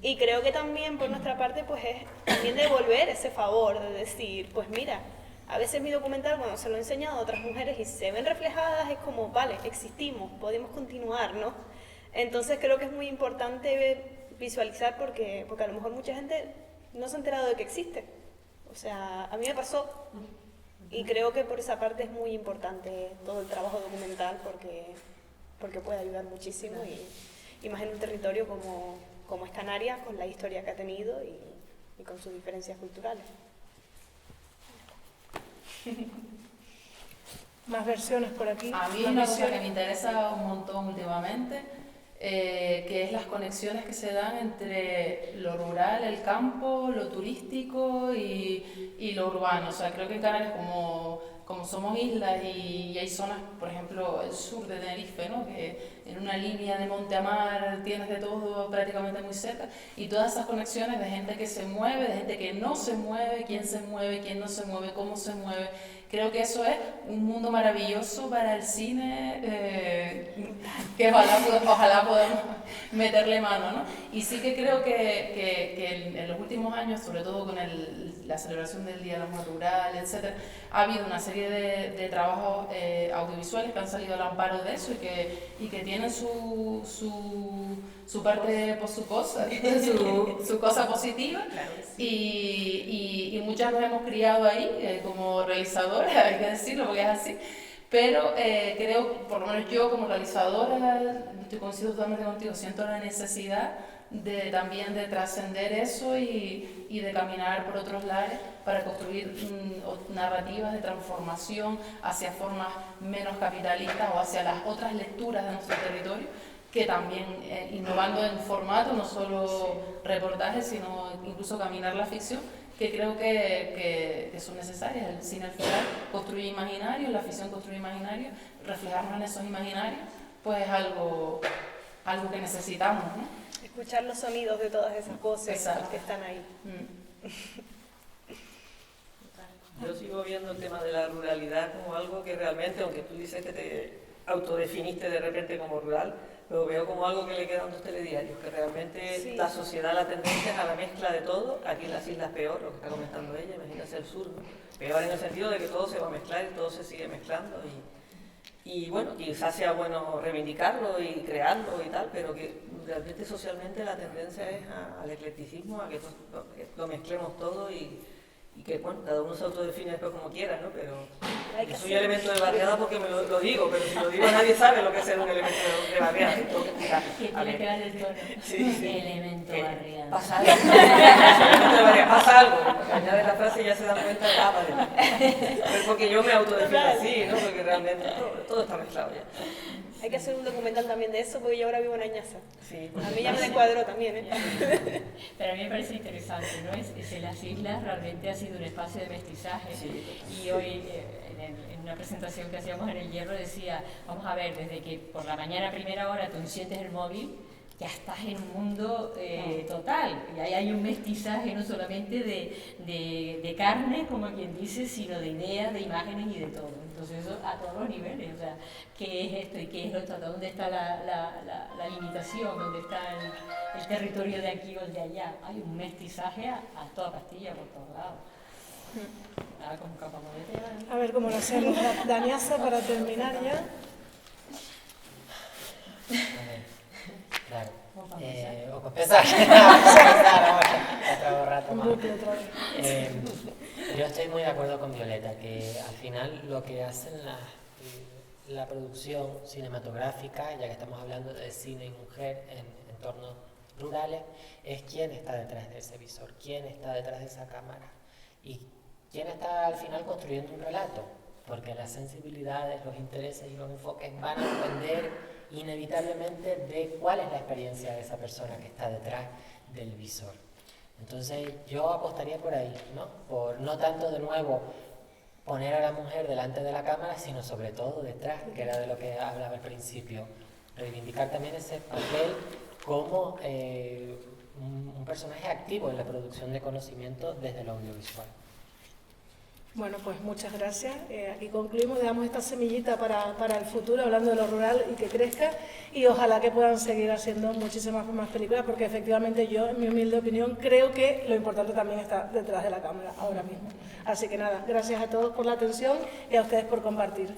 Y creo que también por nuestra parte pues es también devolver ese favor de decir, pues mira, a veces mi documental cuando se lo he enseñado a otras mujeres y se ven reflejadas es como, vale, existimos, podemos continuar, ¿no? Entonces creo que es muy importante visualizar porque a lo mejor mucha gente no se ha enterado de que existe. O sea, a mí me pasó y creo que por esa parte es muy importante todo el trabajo documental porque puede ayudar muchísimo y más en un territorio como es Canarias, con la historia que ha tenido y con sus diferencias culturales. Más versiones por aquí. A mí una cosa que me interesa un montón últimamente, que es las conexiones que se dan entre lo rural, el campo, lo turístico y lo urbano. O sea, creo que en Canarias, como somos islas y hay zonas, por ejemplo, el sur de Tenerife, ¿no? Que en una línea de monte a mar tienes de todo prácticamente muy cerca, y todas esas conexiones de gente que se mueve, de gente que no se mueve, quién no se mueve, cómo se mueve. Creo que eso es un mundo maravilloso para el cine, que ojalá podamos meterle mano, ¿no? Y sí que creo que en los últimos años, sobre todo con la celebración del Día de la Mujer Rural, etc., ha habido una serie de trabajos audiovisuales que han salido al amparo de eso y que tienen su parte positiva, su cosa positiva, y muchas nos hemos criado ahí como realizadoras, hay que decirlo porque es así, pero creo, por lo menos yo como realizadora, estoy coincido totalmente contigo, siento la necesidad también de trascender eso y de caminar por otros lares para construir narrativas de transformación hacia formas menos capitalistas o hacia las otras lecturas de nuestro territorio, que también innovando en formato, no solo reportajes, sino incluso caminar la ficción, que creo que son necesarias. El cine al final construye imaginarios, la ficción construye imaginarios, reflejarnos en esos imaginarios, pues es algo que necesitamos, ¿no? Escuchar los sonidos de todas esas voces que están ahí. Yo sigo viendo el tema de la ruralidad como algo que realmente, aunque tú dices que te autodefiniste de repente como rural, lo veo como algo que le queda a los telediarios, que realmente la sociedad, la tendencia es a la mezcla de todo. Aquí en las islas peor, lo que está comentando ella, imagínate el sur, ¿no? Peor en el sentido de que todo se va a mezclar y todo se sigue mezclando y bueno, quizás sea bueno reivindicarlo y crearlo y tal, pero que realmente socialmente la tendencia es al eclecticismo, a que lo mezclemos todo y que bueno, cada uno se autodefine después como quiera, ¿no? Pero yo soy elemento de barriada porque me lo digo, pero si lo digo nadie sabe lo que es ser un elemento de barriada. Que tiene que dar el tono. Elemento barriada. Pasa algo. Pasa algo. Añade la frase y ya se dan cuenta de vale. Pero porque yo me autodefino así, ¿no? Porque realmente todo está mezclado ya. Hay que hacer un documental también de eso porque yo ahora vivo en Añaza. Sí, a mí ya me descuadró también, ¿eh? Pero a mí me parece interesante, ¿no? En las islas realmente ha sido un espacio de mestizaje. Y hoy, en una presentación que hacíamos en El Hierro, decía, vamos a ver, desde que por la mañana a primera hora tú enciendes el móvil, ya estás en un mundo total. Y ahí hay un mestizaje no solamente de carne, como quien dice, sino de ideas, de imágenes y de todo. Entonces eso a todos los niveles. O sea, ¿qué es esto y qué es lo otro? ¿Dónde está la limitación? ¿Dónde está el territorio de aquí o el de allá? Hay un mestizaje a toda pastilla, por todos lados. Ahora como acabamos de ver. A ver cómo lo hacemos, Daniasa, para terminar ya. Claro. O para empezar otro rato más. Yo estoy muy de acuerdo con Violeta, que al final lo que hacen la producción cinematográfica, ya que estamos hablando de cine y mujer en entornos rurales, es quién está detrás de ese visor, quién está detrás de esa cámara y quién está al final construyendo un relato, porque las sensibilidades, los intereses y los enfoques van a depender inevitablemente de cuál es la experiencia de esa persona que está detrás del visor. Entonces yo apostaría por ahí, ¿no? Por no tanto de nuevo poner a la mujer delante de la cámara, sino sobre todo detrás, que era de lo que hablaba al principio. Reivindicar también ese papel como un personaje activo en la producción de conocimiento desde lo audiovisual. Bueno, pues muchas gracias. Aquí concluimos, dejamos esta semillita para el futuro, hablando de lo rural y que crezca, y ojalá que puedan seguir haciendo muchísimas más películas, porque efectivamente yo, en mi humilde opinión, creo que lo importante también está detrás de la cámara ahora mismo. Así que nada, gracias a todos por la atención y a ustedes por compartir.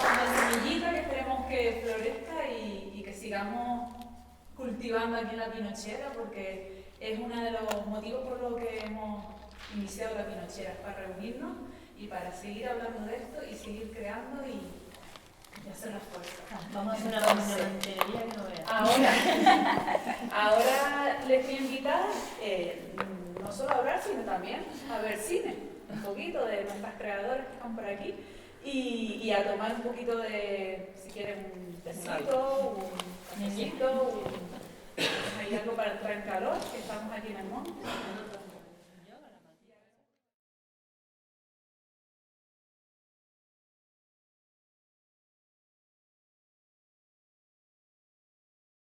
Una semillita que esperemos que florezca y que sigamos cultivando trabajando aquí en la Pinochera porque es uno de los motivos por los que hemos iniciado la Pinochera, para reunirnos y para seguir hablando de esto y seguir creando y hacer las fuerzas. Vamos a hacer una mantenería que no veas. Ahora les voy a invitar no solo a hablar, sino también a ver cine, un poquito de nuestras creadoras que están por aquí y a tomar un poquito de, si quieren, un tecito, un cafecito, hay algo para entrar en calor, que estamos aquí en el monte.